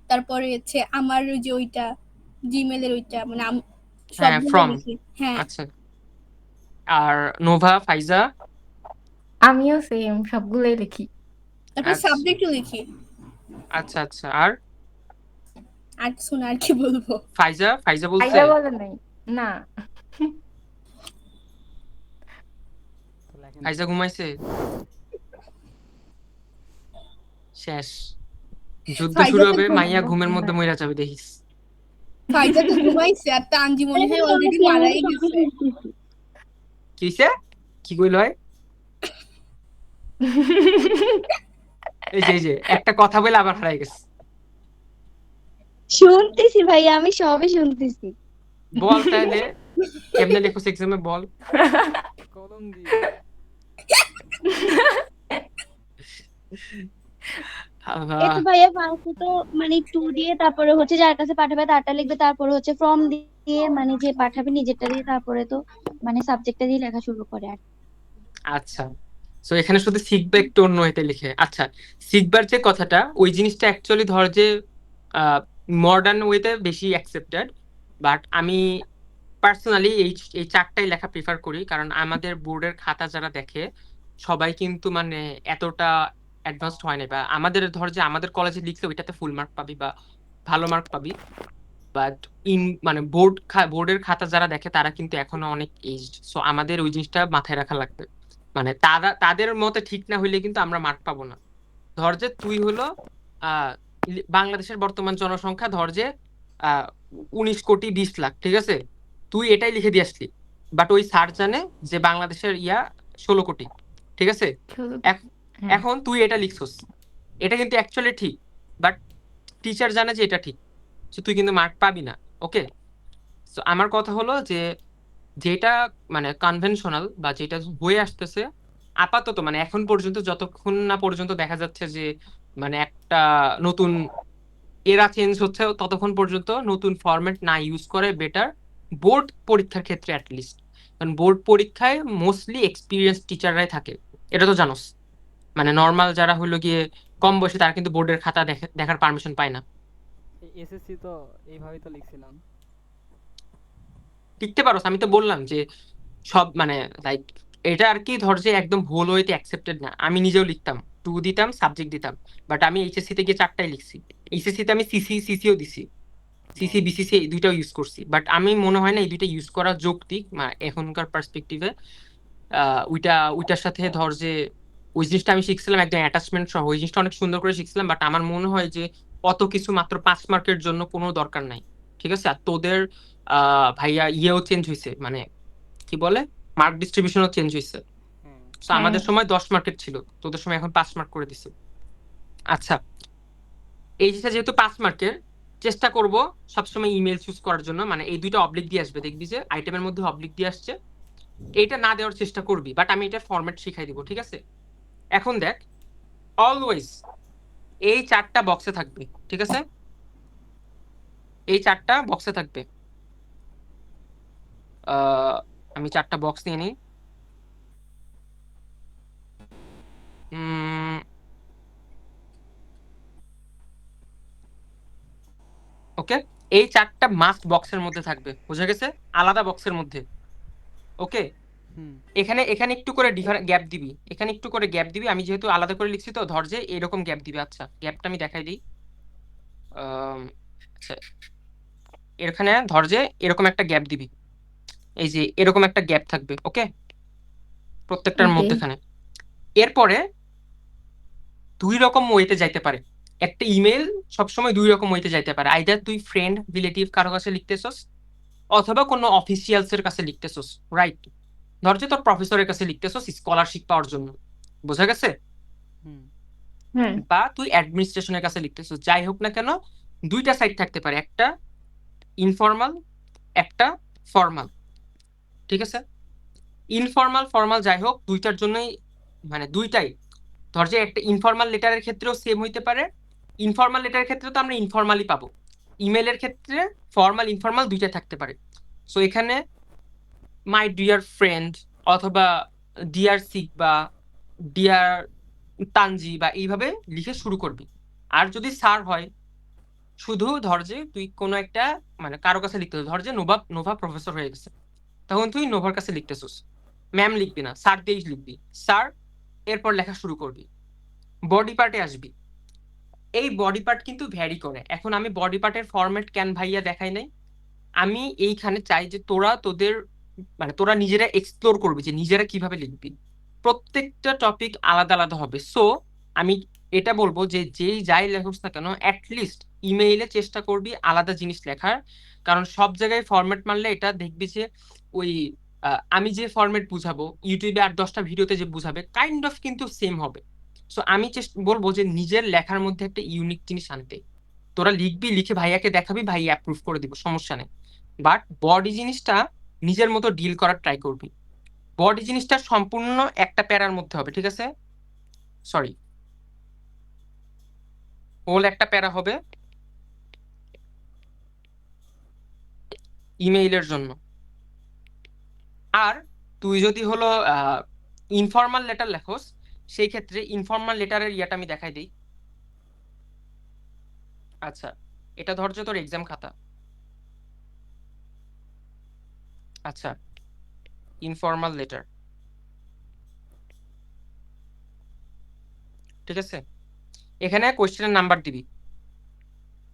তারপরে হচ্ছে আমার ওই যে ওইটা জিমেলের ওইটা, মানে হ্যাঁ, সবগুলো ফ্রম। লিখি। হ্যাঁ, আচ্ছা, আর নোভা, ফাইজা? আমিও সেম সবগুলোই লিখি। তারপর আচ্ছা সাবজেক্টও লিখি। আচ্ছা আচ্ছা, আর আর শোনা আর কি বলবো। ফাইজা? ফাইজা বলছে? আইজা বলে নাই। না। তো লেখেন ফাইজা তো। ঘুমাইছে? শেষ, যুদ্ধ ফাইজা শুরু তো হবে, মাইয়া ঘুমায়, ঘুমের মধ্যে মইরা যাবে দেখিস। ফাইজা তো ঘুমাইছে, আর তানজি মনে হয় অলরেডি মারাই গেছে। কি হইছে? কি কইল হয়? এই যে একটা কথা বলে আবার হারাই গেছে। শুনতেছি ভাইয়া, আমি সবই শুনতেছি। বল তাহলে, কেমনে লিখোস এক্সামে বল। কলম দিয়ে। এই তো ভাইয়া ফার্স্টে তো মানে টু দিয়ে, তারপরে হচ্ছে যার কাছে পাঠাবে তারটা লিখবে, তারপরে হচ্ছে ফর্ম দিয়ে মানে যে পাঠাবে নিজেরটা দিয়ে, তারপরে তো মানে সাবজেক্টটা দিয়ে লেখা শুরু করে আর কি। আচ্ছা, সো এখানে শুধু শিখবে একটু অন্য হইতে লিখে। আচ্ছা, শিখবার যে কথাটা, ওই জিনিসটা অ্যাকচুয়ালি ধর যে মডার্ন ওয়েতে বেশি অ্যাকসেপ্টেড, বাট আমি পার্সোনালি এই চারটাই লেখা প্রিফার করি, কারণ আমাদের বোর্ডের খাতা যারা দেখে সবাই কিন্তু মানে এতটা অ্যাডভান্সড হয় না, বা আমাদের ধর যে আমাদের কলেজে লিখলে ওইটাতে ফুল মার্ক পাবি বা ভালো মার্ক পাবি, বাট মানে বোর্ডের খাতা যারা দেখে তারা কিন্তু এখনো অনেক এজড, সো আমাদের ওই জিনিসটা মাথায় রাখা লাগবে। মানে তাদের মতে ঠিক না হইলে কিন্তু আমরা মার্ক পাবো না। ধর যে তুই হলো আহ বাংলাদেশের বর্তমান জনসংখ্যা ধর যে 19,20,00,000, ঠিক আছে? তুই এটাই লিখে দিয়ে আসলি, বাট ওই স্যার জানে যে বাংলাদেশের 16 কোটি, ঠিক আছে? শুধু। এখ- হ্যাঁ। এখন তুই এটা লিখছস, এটা কিন্তু অ্যাকচুয়ালি ঠিক, বাট টিচার জানে যে এটা ঠিক, তো তুই কিন্তু মার্ক পাবি না, ওকে? তো আমার কথা হলো যে যেটা মানে কনভেনশনাল বা যেটা হয়ে আসতেছে আপাতত, মানে এখন পর্যন্ত যতক্ষণ না পর্যন্ত দেখা যাচ্ছে যে মানে একটা নতুন এরা চেঞ্জ হচ্ছে, ততক্ষণ পর্যন্ত নতুন ফরম্যাট না ইউজ করে বেটার, বোর্ড পরীক্ষার ক্ষেত্রে অ্যাটলিস্ট। কারণ বোর্ড পরীক্ষায় মোস্টলি এক্সপিরিয়েন্স টিচাররাই থাকে, এটা তো জানোস। মানে নর্মাল যারা হলো গিয়ে কম বয়সে, তারা কিন্তু বোর্ডের খাতা দেখার পারমিশন পায় না। এসএসসি তো এইভাবেই তো লিখছিলাম। লিখতে পারোস, আমি তো বললাম যে সব মানে লাইক এটা আর কি, ধর যে একদম হোল ওয়েতে অ্যাকসেপ্টেড না। আমি নিজেও লিখতাম, টু দিতাম, সাবজেক্ট দিতাম, বাট আমি এইচএসসি তে গিয়ে চারটাই লিখছি। এইচএসসি তে আমি সিসিও দিছি, ও, বিসিসি এই দুইটাও ইউজ করছি, বাট আমি মনে হয় না এই দুইটা ইউজ করা যৌক্তিক এখনকার পার্সপেক্টিভে। ওইটার সাথে ধর যে ওই জিনিসটা আমি শিখছিলাম একদম অ্যাটাচমেন্ট সহ, ওই জিনিসটা অনেক সুন্দর করে শিখছিলাম, বাট আমার মনে হয় যে অত কিছু মাত্র 5 মার্কের জন্য কোনো দরকার নাই, ঠিক আছে? আর তোদের ভাইয়া ইয়েও চেঞ্জ হয়েছে, মানে কি বলে, মার্ক ডিস্ট্রিবিউশনও চেঞ্জ হয়েছে। হ্যাঁ। তো হ্যাঁ। আমাদের সময় 10 মার্কের ছিল, তোদের সময় এখন 5 মার্ক করে দিছে। আচ্ছা, এই জিনিসটা যেহেতু 5 মার্কের, চেষ্টা করব সবসময় ইমেল চুজ করার জন্য, মানে এই দুইটা অবলিক দিয়ে আসবে, দেখবি যে আইটেমের মধ্যে অবলিক দিয়ে আসছে, এইটা না দেওয়ার চেষ্টা করবি, বাট আমি এটা ফরম্যাট শিখাই দিব, ঠিক আছে? এখন দেখ, অলওয়েজ এই চারটা বক্সে থাকবে, ঠিক আছে? এই চারটা বক্সে থাকবে। আহ, আমি চারটা বক্স নিয়ে নিই। উম, এই 4টা মাস্ট বক্সের মধ্যে থাকবে, বোঝা গেছে? আলাদা বক্সের মধ্যে। ওকে, হুম এখানে এখানে একটু করে গ্যাপ দিবি, এখানে একটু করে গ্যাপ দিবি। আমি যেহেতু আলাদা করে লিখছি তো ধর যে এরকম গ্যাপ দিবি। আচ্ছা, গ্যাপটা আমি দেখাই দিই। আচ্ছা, এখানে ধর যে এরকম একটা গ্যাপ দিবি, এই যে এরকম একটা গ্যাপ থাকবে। ওকে, প্রত্যেকটার ওকে মধ্যেখানে। এরপরে 2 রকম ওয়েতে যাইতে পারে। একটা ইমেল সবসময় 2 রকম ওয়েতে যাইতে পারে। আইদার তুই ফ্রেন্ড রিলেটিভ কারো কাছে লিখতেছস, অথবা কোনো অফিসিয়ালস এর কাছে লিখতেছস, রাইট? ধর যে তোর প্রফেসরের কাছে লিখতেছস স্কলারশিপ পাওয়ার জন্য, বোঝা গেছে? হুম হ্যাঁ বা তুই অ্যাডমিনিস্ট্রেশনের কাছে লিখতেছস। যাই হোক না কেন, 2টা সাইড থাকতে পারে, একটা ইনফর্মাল, একটা ফর্মাল। ঠিক আছে? ইনফর্মাল ফর্মাল যাই হোক, 2টার জন্যই, মানে 2টাই। ধর যে একটা ইনফর্মাল লেটারের ক্ষেত্রেও সেম হইতে পারে। ইনফর্মাল লেটারের ক্ষেত্রে তো আমরা ইনফর্মালি পাবো। ইমেলের ক্ষেত্রে ফর্মাল ইনফর্মাল 2টাই থাকতে পারে। সো এখানে মাই ডিয়ার ফ্রেন্ড, অথবা ডিয়ার সিক, বা ডিয়ার তানজি, বা এইভাবে লিখে শুরু করবি। আর যদি স্যার হয়, শুধু ধর যে তুই কোনো একটা, মানে কারো কাছে লিখতে, ধর যে নোভা প্রফেসর হয়ে গেছে, তখন তুই নোভার কাছে লিখতেছিস। ম্যাম লিখবি না, স্যার দিয়েই লিখবি, স্যার। এরপর লেখা শুরু করবি। বডি পার্টে আসবি। এই বডি পার্ট কিন্তু ভ্যারি করে। এখন আমি বডি পার্টের ফরম্যাট কেন ভাইয়া দেখাই নাই, আমি এইখানে চাই যে তোদের, মানে তোরা নিজেরা এক্সপ্লোর করবি যে নিজেরা কিভাবে লিখবি। প্রত্যেকটা টপিক আলাদা আলাদা হবে। সো আমি এটা বলবো যে যেই যাই লেখস না কেন, অ্যাটলিস্ট ইমেইলে চেষ্টা করবি আলাদা জিনিস লেখার। কারণ সব জায়গায় ফরম্যাট মারলে এটা দেখবি যে ওই আমি যে ফরম্যাট বুঝাবো ইউটিউবে 8-10টা ভিডিওতে যে বুঝাবে কাইন্ড অফ কিন্তু সেম হবে। সো আমি বলবো যে নিজের লেখার মধ্যে একটা ইউনিক জিনিস আনতে। তোরা লিখবি, লিখে ভাইয়াকে দেখাবি, ভাই অ্যাপ্রুভ করে দিব, সমস্যা নেই। বাট বডি জিনিসটা নিজের মতো ডিল করার ট্রাই করবি। বডি জিনিসটা সম্পূর্ণ একটা প্যারার মধ্যে হবে, ঠিক আছে? সরি, হোল একটা প্যারা হবে ইমেইলের জন্য। আর তুই যদি হলো ইনফর্মাল লেটার লেখোস, সেই ক্ষেত্রে ইনফর্মাল লেটারের ইয়াটা আমি দেখাই দিই। আচ্ছা, এটা ধর যে তোর এক্সাম খাতা। আচ্ছা, ইনফর্মাল লেটার, ঠিক আছে? এখানে কোয়েশ্চেনের নাম্বার দিবি,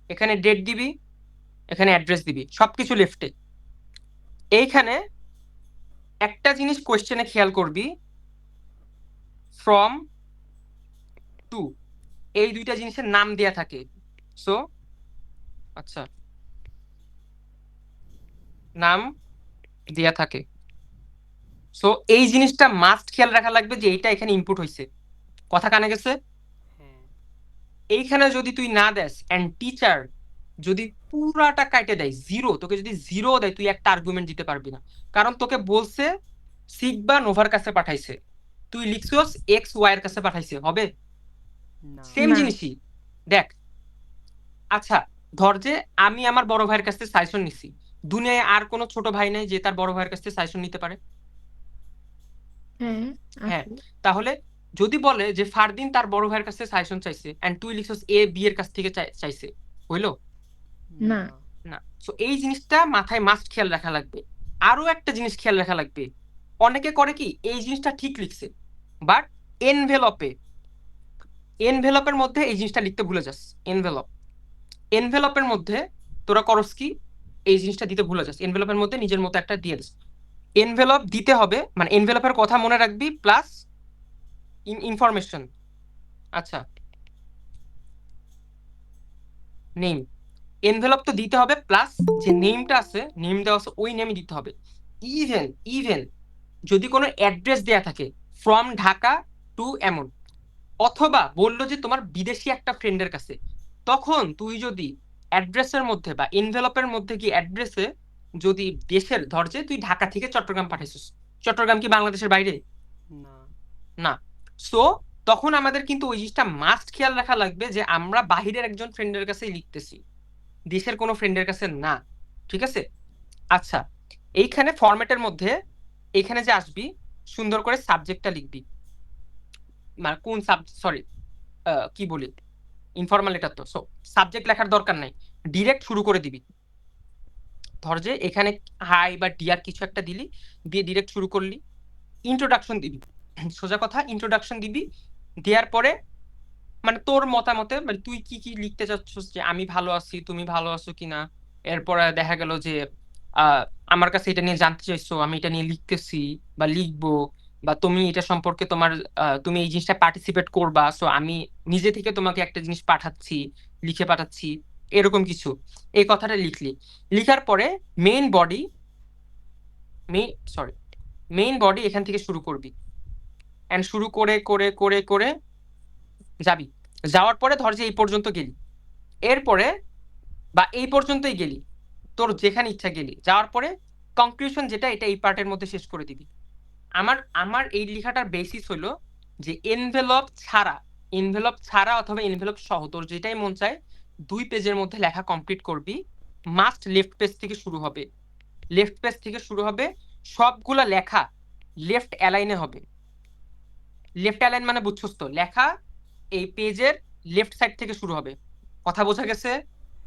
এখানে ডেট দিবি, এখানে অ্যাড্রেস দিবি, সবকিছু লেফটে। এইখানে একটা জিনিস কোয়েশ্চেনে খেয়াল করবি, ফ্রম টু, এই 2টা জিনিসের নাম দেয়া থাকে। সো আচ্ছা, নাম দেয়া থাকে। সো এই জিনিসটা মাস্ট খেয়াল রাখা লাগবে যে এইটা এখানে ইনপুট হয়েছে। কথা কানে গেছে? হ্যাঁ এইখানে যদি তুই না দেস, এন্ড টিচার যদি পুরাটা কাটে দেয় জিরো, তোকে যদি জিরো দেয়, তুই একটা আর্গুমেন্ট দিতে পারবি না। কারণ তোকে বলছে সিক বা নোভার কাছে পাঠাইছে, তুই লিখছস এক্স ওয়াই এর কাছে পাঠাইছে, হবে? না সেম না জিনিসই। দেখ, আচ্ছা, ধর যে আমি আমার বড় ভাইয়ের কাছে সাজেশন নিছি, দুনিয়ায় আর কোনো ছোট ভাই নাই যে তার বড় ভাইয়ের কাছে সাজেশন নিতে পারে? হ্যাঁ হ্যাঁ, আছে তাহলে যদি বলে যে ফারদিন তার বড় ভাইয়ের কাছে সাজেশন চাইছে, এন্ড তুই লিখছস এ বি এর কাছ থেকে চাইছে, হইলো? না না না। সো এই জিনিসটা মাথায় মাস্ট খেয়াল রাখা লাগবে। আরো একটা জিনিস খেয়াল রাখা লাগবে, অনেকে করে কি এই জিনিসটা ঠিক লিখছে, বাট এনভেলপে, এনভেলপের মধ্যে এই জিনিসটা লিখতে ভুলে যাস। এনভেলপ, এনভেলপের মধ্যে তোরা করস কি, এই জিনিসটা দিতে ভুলে যাস। এনভেলপের মধ্যে নিজের মতো একটা দিয়ে দিস। এনভেলপ দিতে হবে, মানে এনভেলপের কথা মনে রাখবি, প্লাস ইনফরমেশন। আচ্ছা, নেম, এনভেলপ তো দিতে হবে, প্লাস যে নেমটা আছে, নেম দেওয়া আছে, ওই নেমই দিতে হবে। ইভেন ইভেন যদি কোনো অ্যাড্রেস দেয়া থাকে, ফ্রম ঢাকা টু এমন, অথবা বললো যে তোমার বিদেশি একটা ফ্রেন্ডের কাছে, তখন তুই যদি অ্যাড্রেসের মধ্যে বা এনভেলপের মধ্যে কি অ্যাড্রেসে যদি দেশের, ধর যে তুই ঢাকা থেকে চট্টগ্রাম পাঠাইছিস, চট্টগ্রাম কি বাংলাদেশের বাইরে? না না। সো তখন আমাদের কিন্তু ওই জিনিসটা মাস্ট খেয়াল রাখা লাগবে যে আমরা বাহিরের একজন ফ্রেন্ডের কাছেই লিখতেছি, দেশের কোনো ফ্রেন্ডের কাছে না। ঠিক আছে? আচ্ছা, এইখানে ফরম্যাটের মধ্যে এইখানে যে আসবি, সুন্দর করে সাবজেক্টটা লিখবি। মানে কোন সাবজেক্ট, সরি, কি বলি, ইনফর্মাল লেটার তো, সো সাবজেক্ট লেখার দরকার নাই, ডিরেক্ট শুরু করে দিবি। ধর যে এখানে হাই বা ডিয়ার কিছু একটা দিলি, দিয়ে ডিরেক্ট শুরু করলি, ইন্ট্রোডাকশন দিবি, সোজা কথা ইন্ট্রোডাকশন দিবি। দেওয়ার পরে মানে তোর মতামতে মানে তুই কি কি লিখতে চাচ্ছিস, যে আমি ভালো আছি, তুমি ভালো আছো কিনা। এরপরে দেখা গেল যে আমার কাছে এটা নিয়ে জানতে চাইছো, আমি এটা নিয়ে লিখতেছি বা লিখবো, বা তুমি এটা সম্পর্কে তোমার তুমি এই জিনিসটা পার্টিসিপেট করবা, সো আমি নিজে থেকে তোমাকে একটা জিনিস পাঠাচ্ছি, লিখে পাঠাচ্ছি, এরকম কিছু। এই কথাটা লিখলি। লিখার পরে মেইন বডি মেইন বডি এখান থেকে শুরু করবি, এন্ড শুরু করে করে করে করে যাবি। যাওয়ার পরে ধর যে এই পর্যন্ত গেলি, এরপরে বা এই পর্যন্তই গেলি, তোর যেখানে ইচ্ছা গেলি, যাওয়ার পরে কনক্লুশন যেটা, এটা এই পার্টের মধ্যে শেষ করে দিবি। আমার আমার এই লেখাটার বেসিস হলো যে এনভেলপ ছাড়া অথবা এনভেলপ সহ তোর যেটাই মন চায় 2 পেজের মধ্যে লেখা কমপ্লিট করবি। মাস্ট লেফট পেজ থেকে শুরু হবে, লেফট পেজ থেকে শুরু হবে, সবগুলা লেখা লেফট অ্যালাইনে হবে। লেফট অ্যালাইন মানে বুঝছস তো, লেখা এই পেজের লেফট সাইড থেকে শুরু হবে। কথা বোঝা গেছে?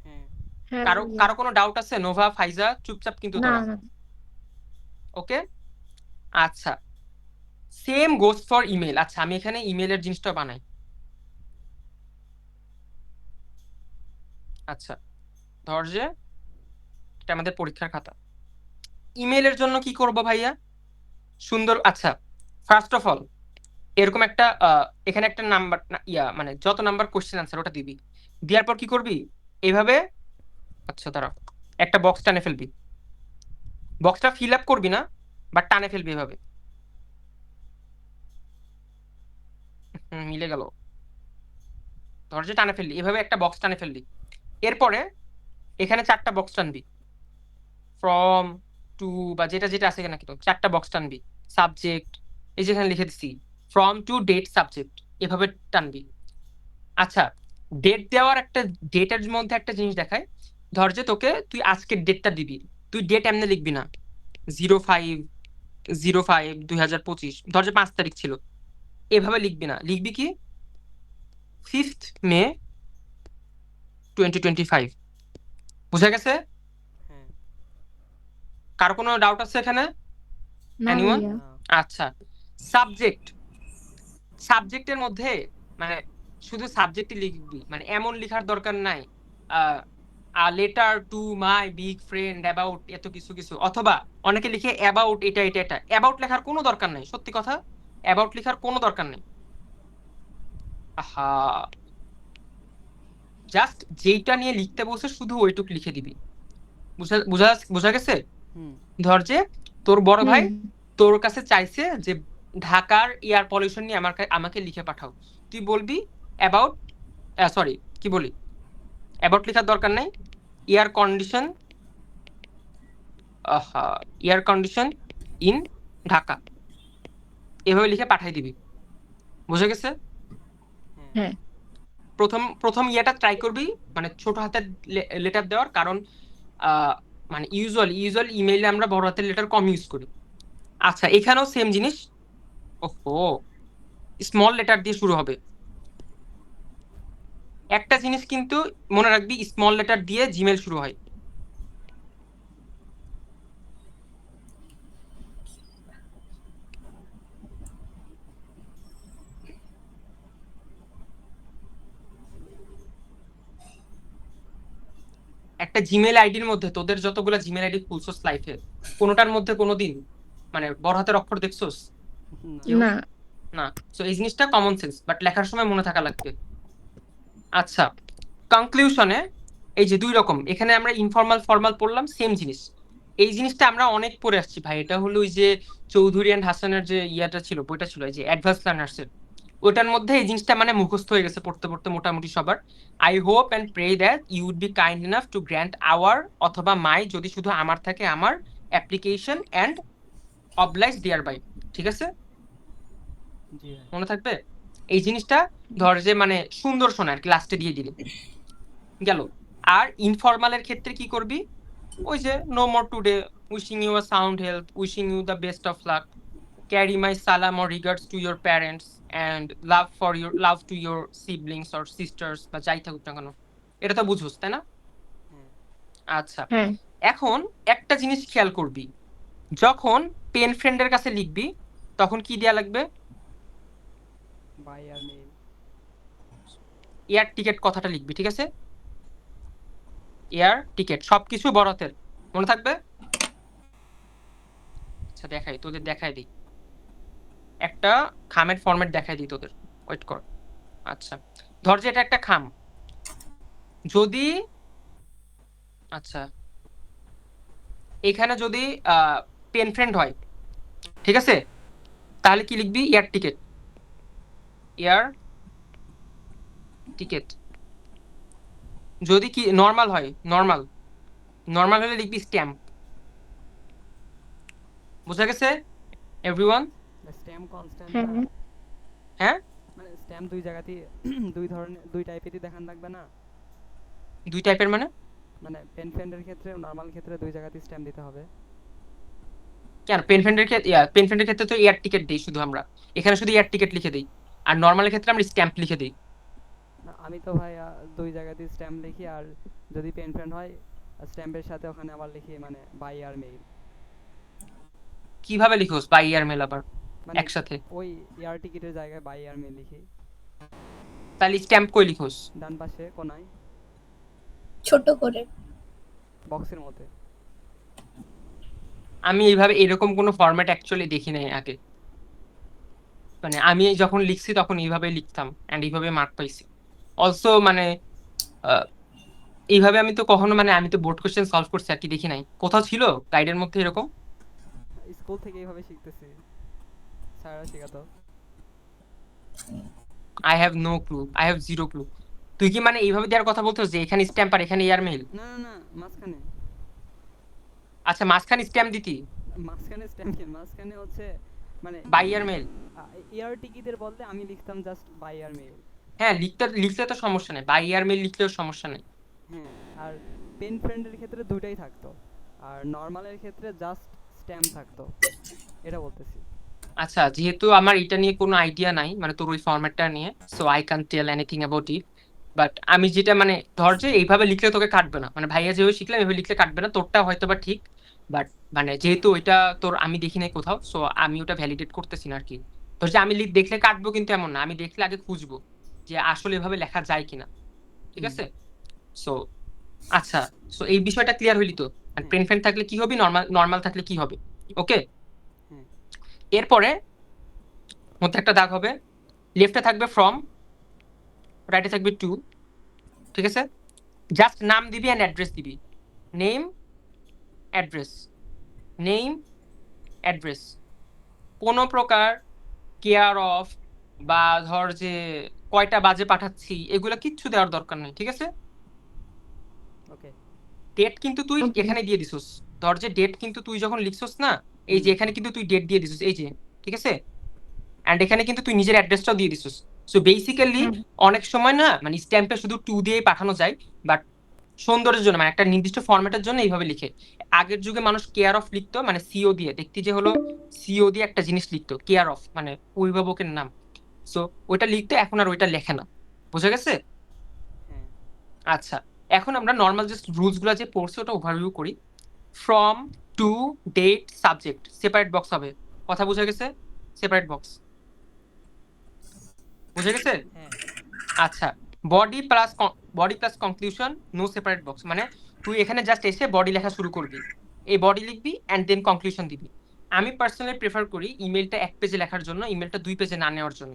হ্যাঁ হ্যাঁ কারো ভাইয়া। কারো কোনো ডাউট আছে? নোভা, ফাইজা চুপচাপ কিন্তু না তোরা। না ওকে, আচ্ছা। Same goes for email. আচ্ছা, আমি এখানে ইমেলের জিনিসটা বানাই। আচ্ছা, ধর যে এটা আমাদের পরীক্ষার খাতা। ইমেলের জন্য কি করব ভাইয়া? সুন্দর। আচ্ছা, ফার্স্ট অফ অল এরকম একটা এখানে একটা নাম্বার মানে যত নাম্বার কোশ্চেন আনসার ওটা দিবি। দেওয়ার পর কি করবি? এইভাবে, আচ্ছা দাঁড়া, একটা বক্স টানে ফেলবি। বক্সটা ফিল আপ করবি না, বাট টানে ফেলবি এভাবে। মিলে গেল। ধর যে টানে ফেললি, এভাবে একটা বক্স টানে ফেললি। এরপরে এখানে 4টা বক্স টানবি, ফ্রম টু বা যেটা যেটা আছে কিনা, কিন্তু 4টা বক্স টানবি। সাবজেক্ট, এই যেখানে লিখে দিছি ফ্রম টু ডেট সাবজেক্ট, এভাবে টানবি। আচ্ছা, ডেট দেওয়ার একটা, ডেটের মধ্যে একটা জিনিস দেখায়। ধর যে তোকে তুই আজকের ডেটটা দিবি, তুই ডেট এমনি লিখবি না 05/05/2025, ধর যে 5 তারিখ ছিল, এভাবে লিখবি না। লিখবি কি 5th মে 2025। বুঝা গেছে? হ্যাঁ কারো কোনো ডাউট আছে এখানে? না এনিওয়ান? ভাইয়া। না আচ্ছা, সাবজেক্টের মধ্যে মানে শুধু সাবজেক্টই লিখবি, মানে এমন লেখার দরকার নাই letter to my big friend about এত কিছু কিছু, অথবা অনেকে লিখে অ্যাবাউট এটা এটা এটা। অ্যাবাউট লেখার কোনো দরকার নাই, সত্যি কথা, অ্যাবাউট লেখার কোনো দরকার নেই। আহা, জাস্ট যেইটা নিয়ে লিখতে বলছে শুধু ওইটুক লিখে দিবি। বুঝা বুঝা বুঝা গেছে? হুম ধর যে তোর বড় ভাই হুম তোর কাছে চাইছে যে ঢাকার এয়ার পলিউশন নিয়ে আমাকে লিখে পাঠাও। তুই বলবি অ্যাবাউট, সরি কি বলি, অ্যাবাউট লেখার দরকার নাই, air condition, air condition in Dhaka, এভাবে লিখে পাঠাই দিবি। বুঝে গেছে? হ্যাঁ প্রথম প্রথম ইয়েটা ট্রাই করবি, মানে ছোট হাতের লেটার দেওয়ার, কারণ মানে ইউজুয়াল ইমেইলে আমরা বড় হাতের লেটার কম ইউজ করি। আচ্ছা, এখানেও সেম জিনিস। ওহো, স্মল লেটার দিয়ে শুরু হবে। একটা জিনিস কিন্তু মনে রাখবি, স্মল লেটার দিয়ে জিমেল শুরু হয়। একটা জিমেল আইডির মধ্যে তোদের যতগুলা জিমেল আইডি খুলছস লাইফে, কোনোটার মধ্যে কোনোদিন মানে বড় হাতের অক্ষর দেখছস? না কেউ? না না। সো এই জিনিসটা কমন সেন্স, বাট লেখার সময় মনে থাকা লাগবে। আচ্ছা, কনক্লুশনে এই যে 2 রকম, এখানে আমরা ইনফর্মাল ফর্মাল পড়লাম, সেম জিনিস। এই জিনিসটা আমরা অনেক পড়ে আসছি ভাই। এটা হলো ওই যে চৌধুরী অ্যান্ড হাসানের যে ইয়াটা ছিল, বইটা ছিল এই যে অ্যাডভান্স লার্নার্সের, ওটার মধ্যে এই জিনিসটা মানে মুখস্থ হয়ে গেছে পড়তে পড়তে মোটামুটি সবার। I hope and pray that you would be kind enough to grant our অথবা মাই, যদি শুধু আমার থাকে আমার, application and oblige thereby. ঠিক আছে? জি ভাই মনে থাকবে এই জিনিসটা। ধর যে মানে সুন্দর শোনা আর কি, লাস্টে দিয়ে দিলে গেল। আর ইনফর্মালের ক্ষেত্রে কি করবি? ওই যে no more today, wishing you a sound health, wishing you the best of luck, carry my সালাম or regards to your parents and love to your siblings or sisters, বা যাই থাকুক না কেন। এটা তো বুঝোস, তাই না? হ্যাঁ আচ্ছা, হ্যাঁ এখন একটা জিনিস খেয়াল করবি, যখন পেন ফ্রেন্ডের কাছে লিখবি তখন কি দেয়া লাগবে? By air mail. Air ticket কথাটা লিখবি, ঠিক আছে? এয়ার টিকেট সবকিছু বড় হাতের, মনে থাকবে? আচ্ছা দেখাই তোদের, দেখাই দিই একটা খামের ফরম্যাট, দেখাই দিই তোদের, ওয়েট কর। আচ্ছা ধর যে এটা একটা খাম, যদি আচ্ছা এখানে যদি পেন ফ্রেন্ড হয়, ঠিক আছে, তাহলে কি লিখবি? Air ticket, air ticket. যদি কি নর্মাল হয়, নর্মাল নর্মাল হলে লিখবি স্ট্যাম্প। বুঝা গেছে এভরিওয়ান? স্ট্যাম্প কনস্ট্যান্ট হ্যাঁ না, হ্যাঁ, মানে স্ট্যাম্প দুই জায়গাতেই দুই ধরনের দুই টাইপেরই দেখান থাকবে না, দুই টাইপের মানে? মানে পেন ফ্রেন্ডের ক্ষেত্রে নরমাল ক্ষেত্রে দুই জায়গাতেই স্ট্যাম্প দিতে হবে। কেন পেন ফ্রেন্ডের ক্ষেত্রে, পেন ফ্রেন্ডের ক্ষেত্রে তো এয়ার টিকেট দিই শুধু আমরা, এখানে শুধু এয়ার টিকেট লিখে দিই, আর নর্মালের ক্ষেত্রে আমরা স্ট্যাম্প লিখে দিই। না, আমি তো ভাই দুই জায়গাতেই স্ট্যাম্প লিখি, আর যদি পেন ফ্রেন্ড হয় স্ট্যাম্পের সাথে ওখানে আবার লিখি মানে বাই আর মেইল। কিভাবে লিখোস বাই ইয়ার মেল আবার মানে একসাথে? ওই এয়ার টিকেটের জায়গায় বাই আর মেইল লিখি, তাহলে স্ট্যাম্প কই লিখোস? ডান পাশে কোনায় ছোট করে। বক্সের মধ্যে। আমি এইভাবে এরকম কোনো ফরম্যাট অ্যাকচুয়ালি দেখি নাই আগে, মানে আমি যখন লিখছি তখন এইভাবে লিখতাম এন্ড এইভাবে মার্ক পাইছি অলসো, মানে আহ, এইভাবে আমি তো কখনো, মানে আমি তো বোর্ড কোশ্চেন সলভ করছি আর কি, দেখি নাই কোথাও ছিল গাইডের মধ্যে এরকম। স্কুল থেকে এইভাবে শিখতেছি, স্যাররা শেখাতো। I have no clue, I have zero clue. তুই কি মানে এইভাবে দেওয়ার কথা বলতো যে এখানে স্ট্যাম্প আর এখানে এয়ার মেইল? না না না, মাঝখানে, আচ্ছা মাঝখানে স্ট্যাম্প দিতি মাঝখানে স্ট্যাম্প কি, মাঝখানে হচ্ছে মানে বাই ইয়ার মেইল? এয়ার টিকিটের বদলে আমি লিখতাম জাস্ট বাই আর মেইল। হ্যাঁ লিখতে লিখলে তো সমস্যা নেই, বাই ইয়ার মেইল লিখলেও সমস্যা নেই। হ্যাঁ, আর পেন ফ্রেন্ডের ক্ষেত্রে দুইটাই থাকতো, আর নর্মালের ক্ষেত্রে জাস্ট স্ট্যাম্প থাকতো, এটা বলতেছি। আচ্ছা যেহেতু আমার এটা নিয়ে কোনো আইডিয়া নাই, মানে তোর ওই ফরম্যাটটা নিয়ে, so I can tell anything about it, but আমি যেটা মানে ধর যে এইভাবে লিখলে তোকে কাটবে না, মানে ভাইয়া যেভাবে শিখলাম এভাবে লিখলে কাটবে না, তোরটা হয়তো বা ঠিক, বাট মানে যেহেতু ওইটা তোর আমি দেখি নাই কোথাও, সো আমি ওটা ভ্যালিডেট করতেছি না আর কি। ধর যে আমি দেখলে কাটবো কিন্তু এমন না, আমি দেখলে আগে খুঁজবো যে আসলে এভাবে লেখা যায় কিনা, ঠিক আছে? সো আচ্ছা, সো এই বিষয়টা ক্লিয়ার হইলি তো, পেন ফ্রেন্ড থাকলে কি হবে, নর্মাল নর্মাল থাকলে কি হবে, ওকে? হুম। এরপরে মধ্যে একটা দাগ হবে, লেফটে থাকবে ফ্রম, রাইটে থাকবে টু, ঠিক আছে? জাস্ট নাম দিবি অ্যান্ড অ্যাড্রেস দিবি, নেম অ্যাড্রেস, নেম অ্যাড্রেস। কোনো প্রকার কেয়ার অফ বা ধর যে কয়টা বাজে পাঠাচ্ছি এগুলো কিচ্ছু দেওয়ার দরকার নেই, ঠিক আছে? ওকে। ডেট কিন্তু তুই Okay. এখানে দিয়ে দিছিস, ধর যে ডেট কিন্তু তুই যখন লিখছস না, এই যে এখানে কিন্তু তুই ডেট দিয়ে দিছিস, এই যে, ঠিক আছে? এন্ড এখানে কিন্তু তুই নিজের অ্যাড্রেসটাও দিয়ে দিছিস। সো বেসিক্যালি হুম। অনেক সময় না মানে স্ট্যাম্পে শুধু টু দিয়েই পাঠানো যায়, বাট সৌন্দর্যের জন্য মানে একটা নির্দিষ্ট ফরম্যাটের জন্য এইভাবে লিখে। আগের যুগে মানুষ কেয়ার অফ লিখতো, মানে সিও দিয়ে, দেখতি যে হলো সিও দিয়ে একটা জিনিস লিখতো, কেয়ার অফ মানে অভিভাবকের নাম, সো ওইটা লিখতো, এখন আর ওইটা লেখে না। বুঝা গেছে? হ্যাঁ। আচ্ছা এখন আমরা নর্মাল জাস্ট রুলস গুলো যে পড়ছি ওটা ওভারভিউ করি। From, to, date, subject, separate box হবে, কথা বুঝা গেছে? সেপারেট বক্স বুঝা গেছে? হ্যাঁ। আচ্ছা body plus conclusion, no separate box, মানে তুই এখানে জাস্ট এসে বডি লেখা শুরু করবি, এই বডি লিখবি এন্ড দেন কনক্লুশন দিবি। আমি পার্সোনালি প্রেফার করি ইমেলটা এক পেজে লেখার জন্য, ইমেলটা 2 পেজে না নেওয়ার জন্য,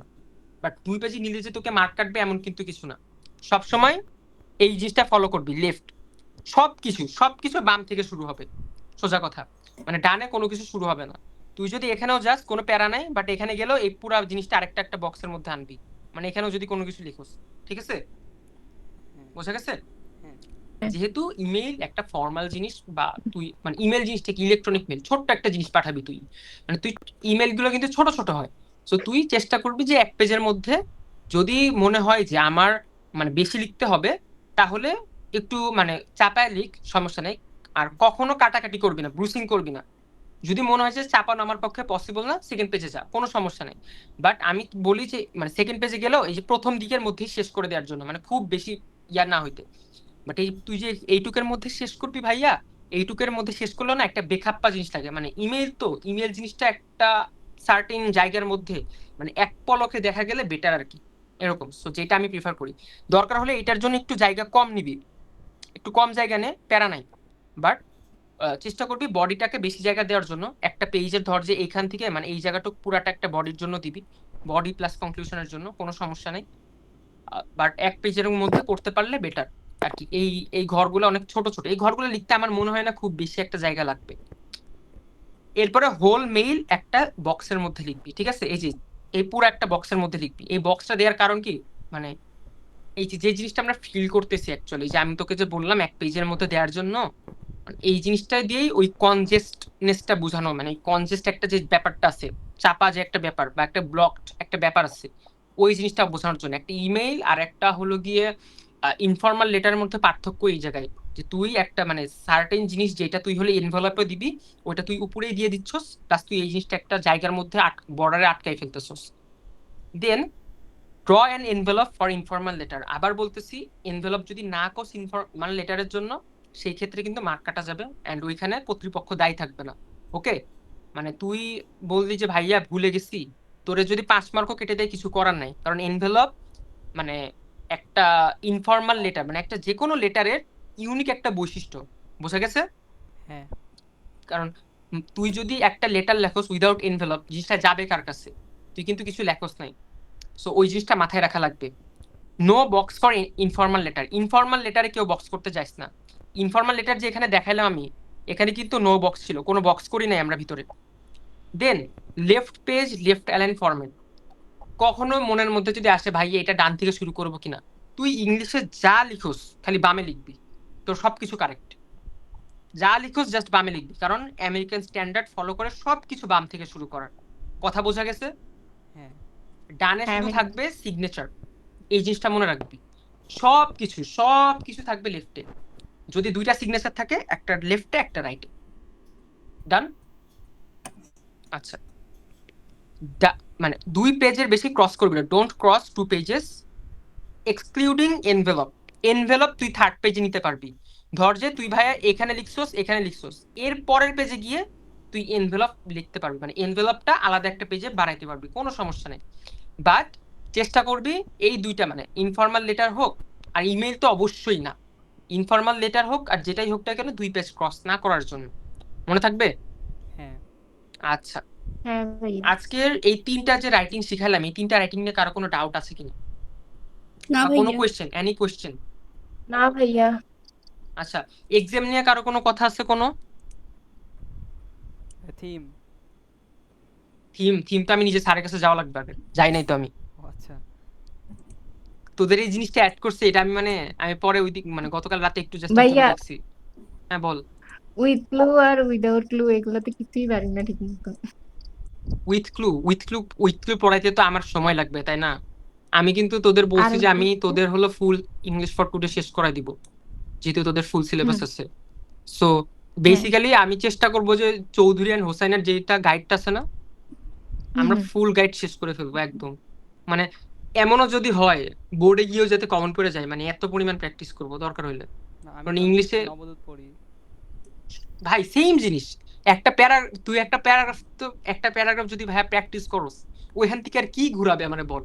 বাট 2 পেজে নিলে যে তোকে মার্ক কাটবে এমন কিন্তু কিছু না। সবসময় এই জিনিসটা ফলো করবি, লেফট সবকিছু বাম থেকে শুরু হবে, সোজা কথা, মানে ডানে কোনো কিছু শুরু হবে না। তুই যদি এখানেও জাস্ট কোনো প্যারা নাই, বাট এখানে গেলেও এই পুরো জিনিসটা আরেকটা একটা বক্সের মধ্যে আনবি, মানে এখানেও যদি কোনো কিছু লিখোস, ঠিক আছে? বোঝা গেছে? হ্যাঁ। যেহেতু ইমেইল একটা ফর্মাল জিনিস, বা তুই মানে ইমেল জিনিসটা কি ইলেকট্রনিক মেল, ছোট্ট একটা জিনিস পাঠাবি তুই, মানে তুই ইমেল গুলো কিন্তু ছোট ছোট হয়, সো তুই চেষ্টা করবি যে এক পেজের মধ্যে, যদি মনে হয় যে আমার মানে বেশি লিখতে হবে তাহলে একটু মানে চাপায় লিখ, সমস্যা নেই। আর কখনো কাটাকাটি করবি না, ব্রুসিং করবি না। যদি মনে হয় যে চাপানো আমার পক্ষে পসিবল না, সেকেন্ড পেজে যা, কোনো সমস্যা নেই। বাট আমি বলি যে মানে সেকেন্ড পেজে গেলেও এই যে প্রথম দিকের মধ্যেই শেষ করে দেওয়ার জন্য, মানে খুব বেশি ইয়া না হইতে। বাট এই তুই যে এইটুকের মধ্যে শেষ করবি ভাইয়া, এইটুকের মধ্যে শেষ করলেও না একটা বেখাপ্পা জিনিস লাগে, মানে ইমেল তো ইমেল জিনিসটা একটা সার্টেন জায়গার মধ্যে মানে এক পলকে দেখা গেলে বেটার আর কি, এরকম। সো যেটা আমি প্রিফার করি, দরকার হলে এটার জন্য একটু জায়গা কম নিবি, একটু কম জায়গা নে, প্যারা নাই, বাট চেষ্টা করবি বডিটাকে বেশি জায়গা দেওয়ার জন্য। একটা পেজের ধর যে এইখান থেকে মানে এই জায়গাটুকু পুরাটা একটা বডির জন্য দিবি, বডি প্লাস কনক্লুশনের জন্য, কোনো সমস্যা নেই। বাট এক পেজের মধ্যে করতে পারলে বেটার আর কি। এই এই ঘরগুলো অনেক ছোট ছোট, এই ঘরগুলো লিখতে আমার মনে হয় না খুব বেশি একটা জায়গা লাগবে। এরপরে হোল মেইল একটা বক্সের মধ্যে লিখবি, ঠিক আছে? এই যে এই পুরো একটা বক্সের মধ্যে লিখবি। এই বক্সটা দেওয়ার কারণ কি, মানে এই যে জিনিসটা আমরা ফিল করতেছি অ্যাকচুয়ালি, যে আমি তোকে যে বললাম এক পেজের মধ্যে দেওয়ার জন্য, এই জিনিসটা দিয়েই ওই কনজেস্টনেসটা বোঝানো, মানে কনজেস্ট একটা যে ব্যাপারটা আছে, চাপা যে একটা ব্যাপার বা একটা ব্লকড একটা ব্যাপার আছে, ওই জিনিসটা বোঝানোর জন্য। একটা ইমেইল আর একটা হলো গিয়ে ইনফর্মাল লেটারের মধ্যে পার্থক্য এই জায়গায়, যে তুই একটা মানে সার্টেন জিনিস যেটা তুই হলে এনভেলপে দিবি, ওটা তুই উপরেই দিয়ে দিচ্ছস, প্লাস তুই এই জিনিসটা একটা জায়গার মধ্যে বর্ডারে আটকাই ফেলতেছস। Then draw an envelope for informal letter. আবার বলতেছি, এনভেলপ যদি না কোস ইনফর্মাল লেটারের জন্য, সেই ক্ষেত্রে কিন্তু মার্ক কাটা যাবে, অ্যান্ড ওইখানে কর্তৃপক্ষ দায়ী থাকবে না। ওকে, মানে তুই বললি যে ভাইয়া ভুলে গেছি, তোরে যদি 5 মার্কও কেটে দেয় কিছু করার নাই, কারণ এনভেলপ মানে একটা ইনফর্মাল লেটার, মানে একটা যে কোনো লেটারের ইউনিক একটা বৈশিষ্ট্য, বোঝা গেছে? হ্যাঁ কারণ তুই যদি একটা লেটার লেখোস উইদাউট এনভেলপ, জিনিসটা যাবে কার কাছে? তুই কিন্তু কিছু লেখোস নাই। সো ওই জিনিসটা মাথায় রাখা লাগবে। No box for informal letter. Informal লেটারে কেউ বক্স করতে যাইস না। ইনফর্মাল লেটার যে এখানে দেখাইলাম আমি, এখানে কিন্তু নো বক্স ছিল, কোনো বক্স করি নাই আমরা ভিতরে। Then left page left align format. কখনো মনের মধ্যে যদি আসে ভাই এটা ডান থেকে শুরু করবো কিনা, তুই ইংলিশে যা লিখোস খালি বামে লিখবি, তোর সবকিছু কারেক্ট। যা লিখোস জাস্ট বামে লিখবি, কারণ আমেরিকান স্ট্যান্ডার্ড ফলো করে সবকিছু বাম থেকে শুরু করার। কথা বোঝা গেছে? হ্যাঁ ডানে হ্যাঁ শুধু ভাইয়া। থাকবে সিগনেচার, এই জিনিসটা মনে রাখবি। সবকিছু থাকবে লেফটে। যদি দুইটা সিগনেচার থাকে, একটা লেফটে একটা রাইটে। ডান? আচ্ছা, মানে 2 পেজের বেশি ক্রস করবি না, don't cross 2 pages excluding envelope. Envelope তুই 3rd পেজে নিতে পারবি। ধর যে তুই ভাইয়া এখানে লিখছস এখানে লিখছস, এর পরের পেজে গিয়ে তুই এনভেলপ লিখতে পারবি, মানে এনভেলপটা আলাদা একটা পেজে বাড়াইতে পারবি, কোনো সমস্যা নেই। বাট চেষ্টা করবি এই দুইটা মানে ইনফর্মাল লেটার হোক আর ইমেল তো অবশ্যই না, ইনফর্মাল লেটার হোক আর যেটাই হোক না কেন 2 পেজ ক্রস না করার জন্য। মনে থাকবে? হ্যাঁ আচ্ছা, হ্যাঁ ভাইয়া। আজকের এই 3টা যে রাইটিং শিখালাম, এই 3টা রাইটিং নিয়ে কারো কোনো ডাউট আছে কিনা, না বা কোনো ভাইয়া। Question, any question? না ভাইয়া। আচ্ছা, এক্সাম নিয়ে কারো কোনো কথা আছে? কোনো থিম থিম তো আমি নিজে স্যারের কাছে যাওয়া লাগবে, আগে যাই নাই তো আমি। আচ্ছা তোদের এই জিনিসটা অ্যাড করছে, এটা আমি মানে আমি পরে ওই দিক মানে গতকাল রাতে একটু জাস্ট ভাইয়া দেখছি। হ্যাঁ বল। উইথ ক্লু আর উইদাউট ক্লু এগুলোতে কিছুই পারি না ঠিক মতো। উইথ ক্লু পড়াইতে তো আমার সময় লাগবে, তাই না? আমি কিন্তু তোদের বলছি আর যে আমি তোদের হলো ফুল ইংলিশ ফর টুডে শেষ করাই দিব, যেহেতু তোদের ফুল সিলেবাস হুম, আছে। সো বেসিক্যালি আমি চেষ্টা করব যে চৌধুরী অ্যান্ড হোসাইনের যেটা গাইডটা আছে না, আমরা হুম, ফুল গাইড শেষ করে ফেলবো একদম। মানে এমনও যদি হয় বোর্ডে গিয়েও যাতে কমন পড়ে যায়, মানে এত পরিমাণ প্র্যাকটিস করবো দরকার হইলে। না আমি কারণ তো ইংলিশে নবদূত পড়ি। ভাই সেম জিনিস, একটা প্যারা তুই একটা প্যারাগ্রাফ তো একটা প্যারাগ্রাফ যদি ভাই প্র্যাকটিস করস, ওইখান থেকে আর কি ঘুরাবে মানে বল,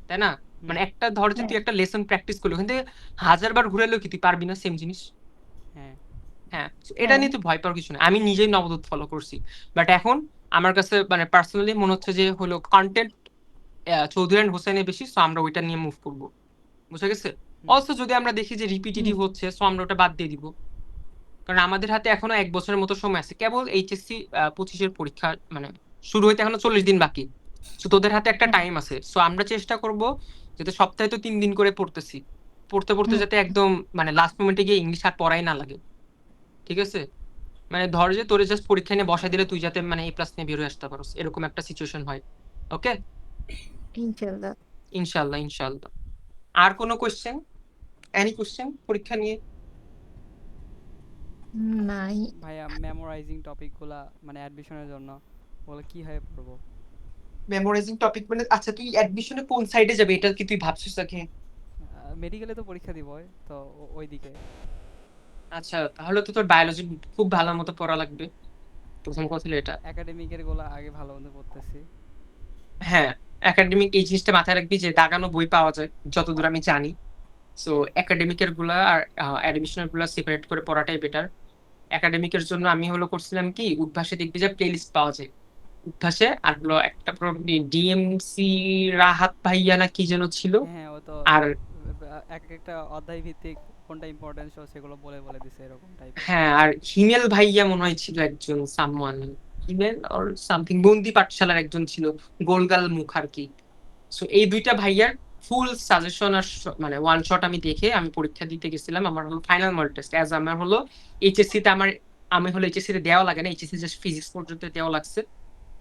তাই না? মানে একটা ধর যে হ্যাঁ তুই একটা লেসন প্র্যাকটিস করলি, ওখান থেকে 1000 বার ঘুরাইলেও কি তুই পারবি না সেম জিনিস? হ্যাঁ হ্যাঁ, এটা হ্যাঁ নিয়ে তুই ভয় পাওয়ার কিছু না। আমি নিজেই নবদূত ফলো করছি, বাট এখন আমার কাছে মানে পার্সোনালি মনে হচ্ছে যে হলো কন্টেন্ট চৌধুরী অ্যান্ড হোসেনের বেশি, সো আমরা ওইটা নিয়ে মুভ করবো, বুঝা গেছে? অলসো যদি আমরা দেখি যে রিপিটিটিভ হচ্ছে, সো আমরা ওটা বাদ দিয়ে দিব, কারণ আমাদের হাতে এখনো 1 বছরের মতো সময় আছে, কেবল এইচএসসি 25-এর পরীক্ষা মানে শুরু হইতে এখনো 40 দিন বাকি। সো তোদের হাতে একটা হ্যাঁ টাইম আছে, সো আমরা চেষ্টা করব যাতে সপ্তাহে তো 3 দিন করে পড়তেছি, পড়তে পড়তে হুম, যাতে একদম মানে লাস্ট মোমেন্টে গিয়ে ইংলিশ আর পড়াই না লাগে, ঠিক আছে? মানে ধর যে তোরে জাস্ট পরীক্ষা নিয়ে বসাই দিলে তুই যাতে মানে A+ নিয়ে বের হয়ে আসতে পারোস, এরকম একটা সিচুয়েশন হয়। ওকে, ইনশাল্লাহ। ইনশাআল্লাহ ইনশাআল্লাহ। আর কোনো কোশ্চেন, এনি কোশ্চেন পরীক্ষা নিয়ে? নাই। ভাইয়া মেমোরাইজিং টপিকগুলা মানে অ্যাডমিশনের জন্য ওগুলো কিভাবে পড়বো? মেমোরাইজিং টপিক মানে আচ্ছা তুই অ্যাডমিশনে কোন সাইডে যাবে এটা কি তুই ভাবছিস আগে? মেডিকেলে তো পরীক্ষা দিব, তো ওই দিকে। আচ্ছা, তাহলে তো তোর বায়োলজি খুব ভালো মতো পড়া লাগবে, প্রথম কথা হলো এটা। একাডেমিকের গুলা আগে ভালো মতো পড়তেছি। হ্যাঁ, একাডেমিক এই জিনিসটা মাথায় রাখবি যে দাগানো বই পাওয়া যায় যতদূর আমি জানি। সো একাডেমিকের গুলা আর অ্যাডমিশনের গুলা সেপারেট করে পড়াটাই বেটার। একাডেমিকের জন্য আমি হলো করছিলাম কি, উদ্ভাসে দেখবি যে প্লেলিস্ট পাওয়া যায়, উদ্ভাসে আর হলো একটা ডিএমসি রাহাত ভাইয়া না কি যেন ছিল। হ্যাঁ, ও তো আর এক একটা অধ্যায় ভিত্তিক কোনটা ইম্পর্টেন্স সেগুলো বলে বলে দিছে এরকম টাইপের। হ্যাঁ, আর হিমেল ভাইয়া মনে হয় ছিল একজন, সামওয়ান হিমেল অর সামথিং, বন্দি পাঠশালার একজন ছিল, গোলগাল মুখ আর কি। সো এই দুইটা ভাইয়ার ফুল সাজেশন আর মানে ওয়ান শট আমি দেখে আমি পরীক্ষা দিতে গেছিলাম। আমার হলো ফাইনাল মডেল টেস্ট, অ্যাজ আমার হলো এইচএসসি তে আমি হলো এইচএসসি তে দেওয়া লাগে না, এইচএসসি জাস্ট ফিজিক্স পর্যন্ত দেওয়া লাগছে,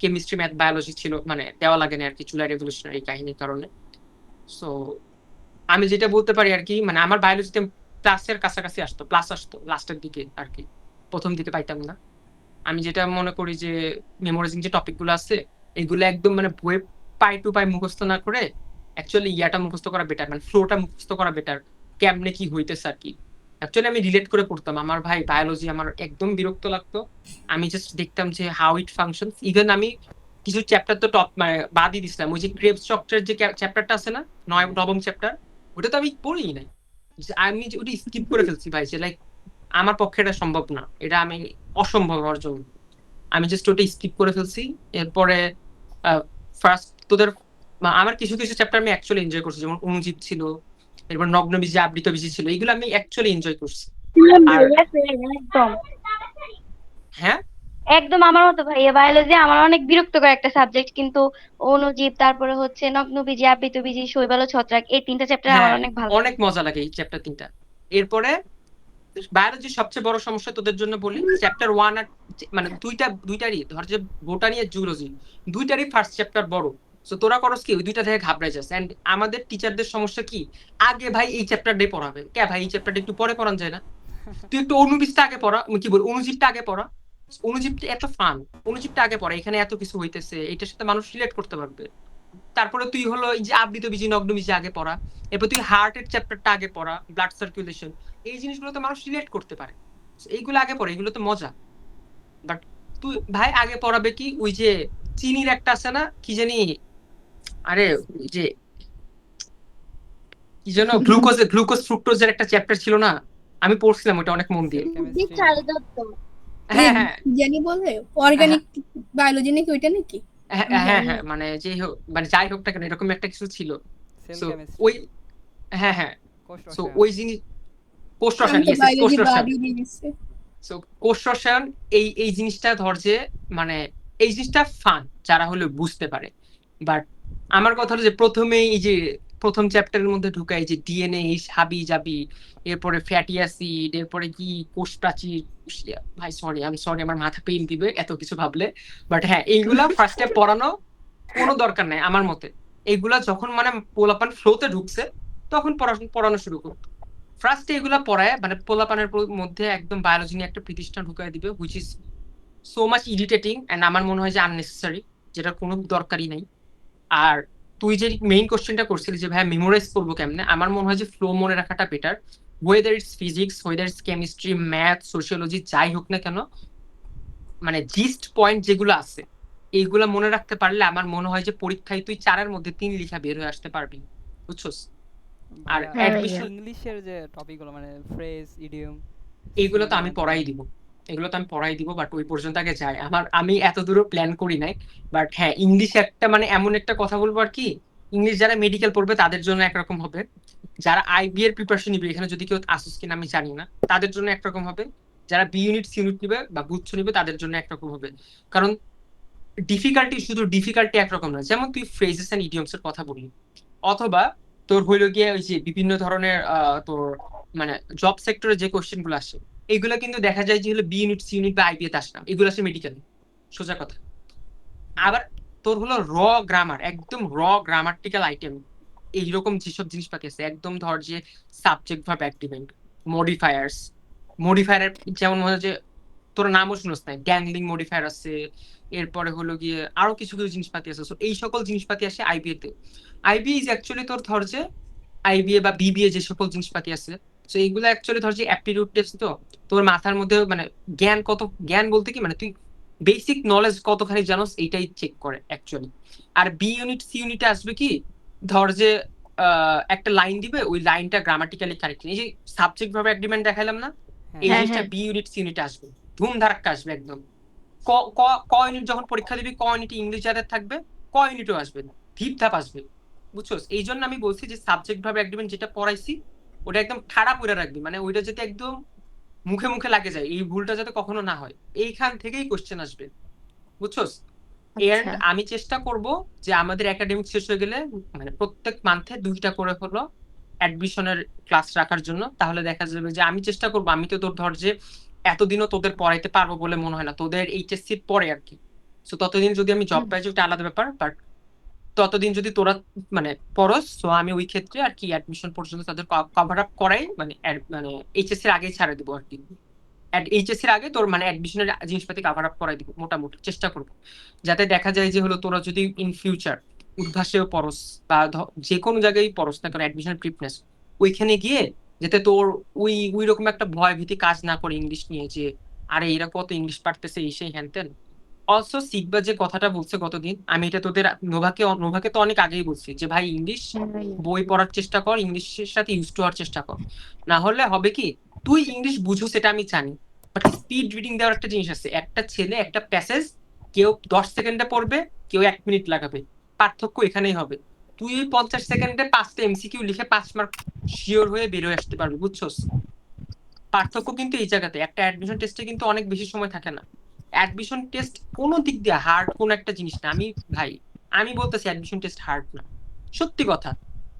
কেমিস্ট্রি ম্যাথ বায়োলজি ছিল মানে দেওয়া লাগে না আর কি, জুলাই রেভলিউশনারি কাহিনীর কারণে। সো আমি যেটা বলতে পারি আর কি, মানে আমার বায়োলজিতে প্লাসের কাছাকাছি আসতো, প্লাস আসতো লাস্টের দিকে আর কি, প্রথম দিকে পাইতাম না। আমি যেটা মনে করি যে মেমোরাইজিং যে টপিক গুলো আছে এগুলো একদম মানে বই পাই টু পাই মুখস্থ না করে অ্যাকচুয়ালি ইয়াটা মুখস্থ করা বেটার, মানে ফ্লোটা মুখস্থ করা বেটার, কেমনে কি হইতেছে আর কি। অ্যাকচুয়ালি আমি রিলেট করে পড়তাম। আমার ভাই বায়োলজি আমার একদম বিরক্ত লাগতো, আমি জাস্ট দেখতাম যে হাউ ইট ফাংশন। ইভেন আমি কিছু চ্যাপ্টার তো টপ মানে বাদই দিছিলাম, ওই যে ক্রেবস চক্রের যে চ্যাপ্টারটা আছে না, নবম চ্যাপ্টার, ওটা তো আমি পড়িই নাই, আমি ওটা স্কিপ করে ফেলছি ভাই, যে লাইক আমার পক্ষে এটা সম্ভব না, এটা আমি অসম্ভব আমার জন্য, আমি জাস্ট ওটা স্কিপ করে ফেলছি। এরপরে ফার্স্ট তোদের আমার কিছু কিছু চ্যাপ্টার আমি অ্যাকচুয়ালি এনজয় করছি, যেমন অনুজীব ছিল, এরপর নগ্নবীজি আবৃত বীজি ছিল, এগুলো আমি অ্যাকচুয়ালি এনজয় করছি। আর একদম হ্যাঁ, একদম আমার মতো ভাইয়া, বায়োলজি আমার অনেক বিরক্তকর একটা সাবজেক্ট, কিন্তু অণুজীব, তারপরে হচ্ছে নগ্নবীজি, আবৃতবীজি, শৈবাল ও ছত্রাক, এই তিনটা চ্যাপ্টার আমার হ্যাঁ, অনেক ভালো অনেক লাগে। মজা লাগে এই চ্যাপ্টার তিনটা। এরপরে বায়োলজির সবচেয়ে বড় সমস্যা তোদের জন্য বলি, চ্যাপ্টার ওয়ান আর মানে দুইটারই ধর যে বোটানি আর জুলজি দুইটারই ফার্স্ট চ্যাপ্টার বড়। সো তোরা করস কি ওই দুইটা থেকে ঘাবড়াই যাস। এন্ড আমাদের টিচারদের সমস্যা কি, আগে ভাই এই চ্যাপ্টারটাই পড়াবে, কে ভাই এই চ্যাপ্টারটা একটু পরে পড়ান যায় না, তুই একটু অনুবীজটা আগে পড়া, কি বল অনুজীবটা আগে পড়া, অনুজীবটা এত ফান, অনুজীবটা আগে পড়া, এখানে এত কিছু হইতেছে, এটার সাথে মানুষ রিলেট করতে পারবে। তারপরে তুই হলো এই যে আবৃত বীজি নগ্নবীজি আগে পড়া, এরপর তুই হার্টের চ্যাপ্টারটা আগে পড়া, ব্লাড সার্কুলেশন, এই জিনিসগুলো তো মানুষ রিলেট করতে পারে, এইগুলো আগে পড়ে, এগুলো তো মজা। বাট তুই ভাই আগে পড়াবে কি ওই যে চিনির একটা আছে না কি জানি, আরে ওই যে কি যেন গ্লুকোজ ফ্রুক্টোজের একটা চ্যাপ্টার ছিল না, আমি পড়ছিলাম ওটা অনেক মন দিয়ে। সেল বুদ্ধি কেমিস্ট্রি। চাল দত্ত। হ্যাঁ হ্যাঁ জানি বলে অর্গানিক বায়োলজি নাকি ওইটা নাকি হ্যাঁ আমি হ্যাঁ জানি হ্যাঁ, না। মানে যেই হোক, মানে যাই হোক না কেন এরকম একটা কিছু ছিল। Cell so chemistry. ওই হ্যাঁ হ্যাঁ, কোষ সো রসায়ন। ওই জিনিস কোষ আমি রসায়ন, তো ইয়েস কোষ বায়োলজি রসায়ন। বাদই দিয়ে দিচ্ছি। সো কোষ রসায়ন এই জিনিসটা ধর যে মানে এই জিনিসটা ফান যারা হলো বুঝতে পারে। বাট আমার কথা হলো যে প্রথমেই এই যে প্রথম চ্যাপ্টারের মধ্যে ঢুকাই যে ডিএনএ হাবি জাবি, এরপরে ফ্যাটি অ্যাসিড, এরপরে কি কোষ প্রাচীর, ভাই সরি আমি সরি আমার মাথা পেইন দিবে এত কিছু ভাবলে। বাট হ্যাঁ, এইগুলা ফার্স্টে পড়ানো কোনো দরকার নাই আমার মতে। এইগুলা যখন মানে পোলাপান ফ্লোতে ঢুকছে তখন পড়ানো শুরু করতো। ফার্স্টে এগুলা পড়ায় মানে পোলাপানের মধ্যে একদম বায়োলজি নিয়ে একটা প্রতিষ্ঠান ঢুকাই দিবে, which is so much irritating and আমার মনে হয় যে আননেসেসারি, যেটা কোনো দরকারই নাই। আর তুই যে মেইন কোশ্চেনটা করছিলি যে ভাই মেমোরাইজ করবো কেমনে, আমার মনে হয় যে ফ্লো মনে রাখাটা better. Whether it's physics, whether it's chemistry, math, sociology, যাই হোক না কেন, মানে জিস্ট পয়েন্ট যেগুলো আছে এইগুলা মনে রাখতে পারলে আমার মনে হয় যে পরীক্ষায় তুই 4-এর মধ্যে 3 লিখা বের হয়ে আসতে পারবি, বুঝছস। আর ভাইয়া, হ্যাঁ অ্যাডমিশন ইংলিশের যে টপিকগুলো মানে ফ্রেজ, ইডিয়ম, এইগুলো তো আমি পড়াই দিব, এগুলো তো আমি পড়াই দিব, বাট ওই পর্যন্ত আগে যাই। আমি এত দূরও প্ল্যান করি নাই। বাট হ্যাঁ, ইংলিশ একটা মানে এমন একটা কথা বলবো আর কি, ইংলিশ যারা মেডিকেল পড়বে তাদের জন্য একরকম হবে, যারা আইবি এর প্রিপারেশন নিবে, এখানে যদি কেউ আসুস কিনা আমি জানি না, তাদের জন্য একরকম হবে, যারা বি ইউনিট সি ইউনিট নিবে বা গুচ্ছ নিবে তাদের জন্য একরকম হবে। কারণ ডিফিকাল্টি একরকম না, যেমন তুই ফ্রেজেস এন্ড ইডিয়মস এর কথা বললি, অথবা তোর হইলো গিয়ে ওই যে বিভিন্ন ধরনের তোর মানে জব সেক্টরে যে কোশ্চেন গুলো আসে, এগুলো কিন্তু দেখা যায় যে হলো বি ইউনিট সি ইউনিট বা আইবিএ তে আসে না, এগুলো আসে মেডিকেল, সোজা কথা। আবার তোর হলো গ্রামার, একদম গ্রামাটিক্যাল আইটেম, এইরকম যেসব জিনিসপাতি আছে একদম ধর যে সাবজেক্ট ভার্ব অ্যাগ্রিমেন্ট, মডিফায়ার যেমন মনে হয় যে তোর নামও শুনস নাই, গ্যাংলিং মডিফায়ার আছে, এরপরে হলো গিয়ে আরো কিছু কিছু জিনিসপাতি আছে। So এই সকল জিনিসপাতি আসে আইবিএ তে। আইবিএ ইজ অ্যাকচুয়ালি তোর ধর যে আইবিএ বা বিবিএ যে সকল জিনিসপাতি আছে, তো এইগুলো অ্যাকচুয়ালি ধর যে অ্যাপটিটিউড টেস্ট, তো তোর মাথার মধ্যে মানে জ্ঞান বলতে কি মানে তুই বেসিক নলেজ কতখানি জানোস এইটাই চেক করে অ্যাকচুয়ালি। আর বি ইউনিট সি ইউনিটে আসবে কি, ধর যে একটা লাইন দিবে, ওই লাইনটা গ্রামাটিক্যালি কারেক্ট, এই যে সাবজেক্ট ভাবে এগ্রিমেন্ট দেখাইলাম না, এই হ্যাঁ জিনিসটা বি ইউনিট সি ইউনিটে আসবে, ধুম ধারাক্কা আসবে একদম। ক ক ক ইউনিট যখন পরীক্ষা দিবি, ক ইউনিট ইংলিশ যাদের থাকবে, ক ইউনিটও আসবে, ধিপ ধাপ আসবে, বুঝছো? এই জন্য আমি বলছি যে সাবজেক্ট ভাবে এগ্রিমেন্ট যেটা পড়াইছি ওটা একদম ঠাড়া পড়ে রাখবি, মানে ওইটা যাতে একদম মুখে মুখে লাগে যায়, এই ভুলটা যাতে কখনো না হয়, এইখান থেকেই কোশ্চেন আসবে, বুঝছোস? এন্ড আচ্ছা আমি চেষ্টা করব যে আমাদের একাডেমিক শেষ হয়ে গেলে মানে প্রত্যেক মান্থে 2টা করে হলো অ্যাডমিশনের ক্লাস রাখার জন্য, তাহলে দেখা যাবে যে আমি চেষ্টা করব, আমি তো তোর ধর যে এতদিনও তোদের পড়াইতে পারবো বলে মনে হয় না, তোদের এইচএসসির পরে আর কি। সো ততদিন যদি আমি জব পাই ওটা আলাদা ব্যাপার, বাট ততদিন যদি তোরা মানে পড়স, তো আমি ওই ক্ষেত্রে আর কি অ্যাডমিশন পর্যন্ত তাদের কভার আপ করাই, মানে মানে এইচএসসির আগেই ছাড়ে দিব আর কি। এইচএসসির আগে তোর মানে অ্যাডমিশনের জিনিসপাতি কভার আপ করাই দিব মোটামুটি চেষ্টা করব, যাতে দেখা যায় যে হলো তোরা যদি ইন ফিউচার উদ্ভাসেও পড়স বা যে কোনো জায়গায় পড়স না কেন অ্যাডমিশন প্রিপারেশন, ওইখানে গিয়ে যাতে তোর ওই ওই রকম একটা ভয় ভীতি কাজ না করে ইংলিশ নিয়ে, যে আরে এরা কত ইংলিশ পারতেছে এই সেই হ্যান ত্যান। অলসো সিকবা যে কথাটা বলছে গতদিন, আমি এটা তোদের নোভাকে তো অনেক আগেই বলছি যে ভাই ইংলিশ হ্যাঁ ভাইয়া বই পড়ার চেষ্টা কর, ইংলিশের সাথে ইউজ টু হওয়ার চেষ্টা কর, না হলে হবে কি তুই ইংলিশ বুঝো সেটা আমি জানি, বাট স্পিড রিডিং দেওয়ার একটা জিনিস আছে, একটা ছেলে একটা প্যাসেজ কেউ 10 সেকেন্ডে পড়বে, কেউ 1 মিনিট লাগাবে, পার্থক্য এখানেই হবে। তুই ওই 50 সেকেন্ডে 5টা এমসিকিউ লিখে 5 মার্ক শিওর হয়ে বের হয়ে আসতে পারবি, বুঝছোস? পার্থক্য কিন্তু এই জায়গাতে, একটা অ্যাডমিশন টেস্টে কিন্তু অনেক বেশি সময় থাকে না। অ্যাডমিশন টেস্ট কোনো দিক দিয়ে হার্ড কোন একটা জিনিস না, আমি বলতেছি অ্যাডমিশন টেস্ট হার্ড না, সত্যি কথা।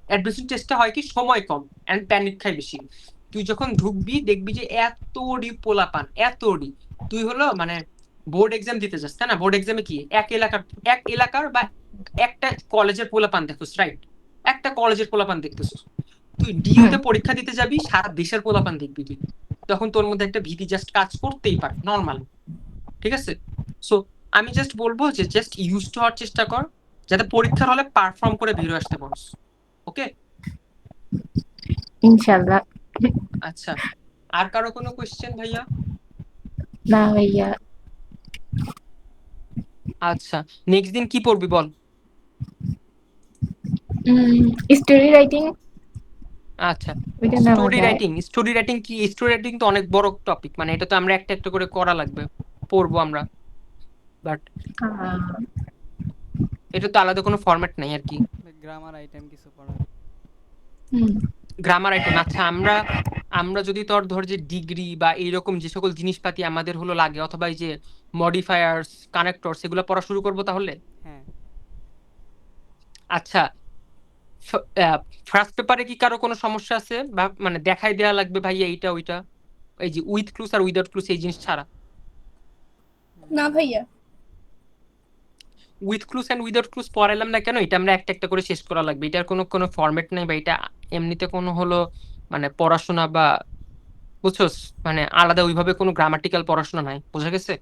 অ্যাডমিশন টেস্টে হয় কি সময় কম এন্ড প্যানিক খাই বেশি। তুই যখন ঢুকবি দেখবি যে এতডি পোলাপান, এতডি, তুই হলো মানে বোর্ড এক্সাম দিতে যাস, তাই না? বোর্ড এক্সামে কি এক এলাকার বা একটা কলেজের পোলাপান দেখছিস, রাইট? একটা কলেজের পোলাপান দেখতেছিস। তুই ডিইউতে পরীক্ষা দিতে যাবি, সারা দেশের পোলাপান দেখবি তুই, তখন তোর মধ্যে একটা ভীতি জাস্ট কাজ করতেই পারে নর্মাল, ঠিক আছে? সো আমি জাস্ট বলবো যে জাস্ট ইউজ টু হওয়ার চেষ্টা কর, যাতে পরীক্ষার হলে পারফর্ম করে বেরিয়ে আসতে পারস। ওকে, ইনশাল্লাহ। আচ্ছা, আর কারো কোনো কোয়েশ্চেন ভাইয়া? না ভাইয়া। আচ্ছা, নেক্সট দিন কি পড়বি বল? স্টোরি রাইটিং, আচ্ছা, ওইটা না স্টোরি মজায়। রাইটিং কি? স্টোরি রাইটিং তো অনেক বড় টপিক, মানে এটা তো আমরা একটা একটা করে করা লাগবে, পড়বো আমরা, বাট এটা তো আলাদা কোনো ফরম্যাট নাই আর কি। গ্রামার আইটেম কিছু পড়া। গ্রামার আইটেম, আচ্ছা আমরা যদি ধর যে ডিগ্রি বা এইরকম যে সকল জিনিসপাতি আমাদের হলো লাগে, অথবা এই যে মডিফায়ার্স কানেক্টরস এগুলো পড়া শুরু করবো তাহলে। হ্যাঁ আচ্ছা, ফার্স্ট পেপারে কি কারো কোনো সমস্যা আছে, বা মানে দেখাই দেওয়া লাগবে ভাইয়া এইটা ওইটা, এই যে উইথ ক্লুজ আর উইদাউট ক্লুজ এই জিনিস ছাড়া? না ভাইয়া। With clues and without clues পড়াইলাম না কেন, এটা আমরা একটা একটা করে শেষ করা লাগবে, এটার কোনো ফরম্যাট নাই, বা এটা এমনিতে কোনো হলো মানে পড়াশোনা বা বুঝছোস, মানে আলাদা ওইভাবে কোনো গ্রামাটিক্যাল পড়াশোনা নাই, বোঝা গেছে?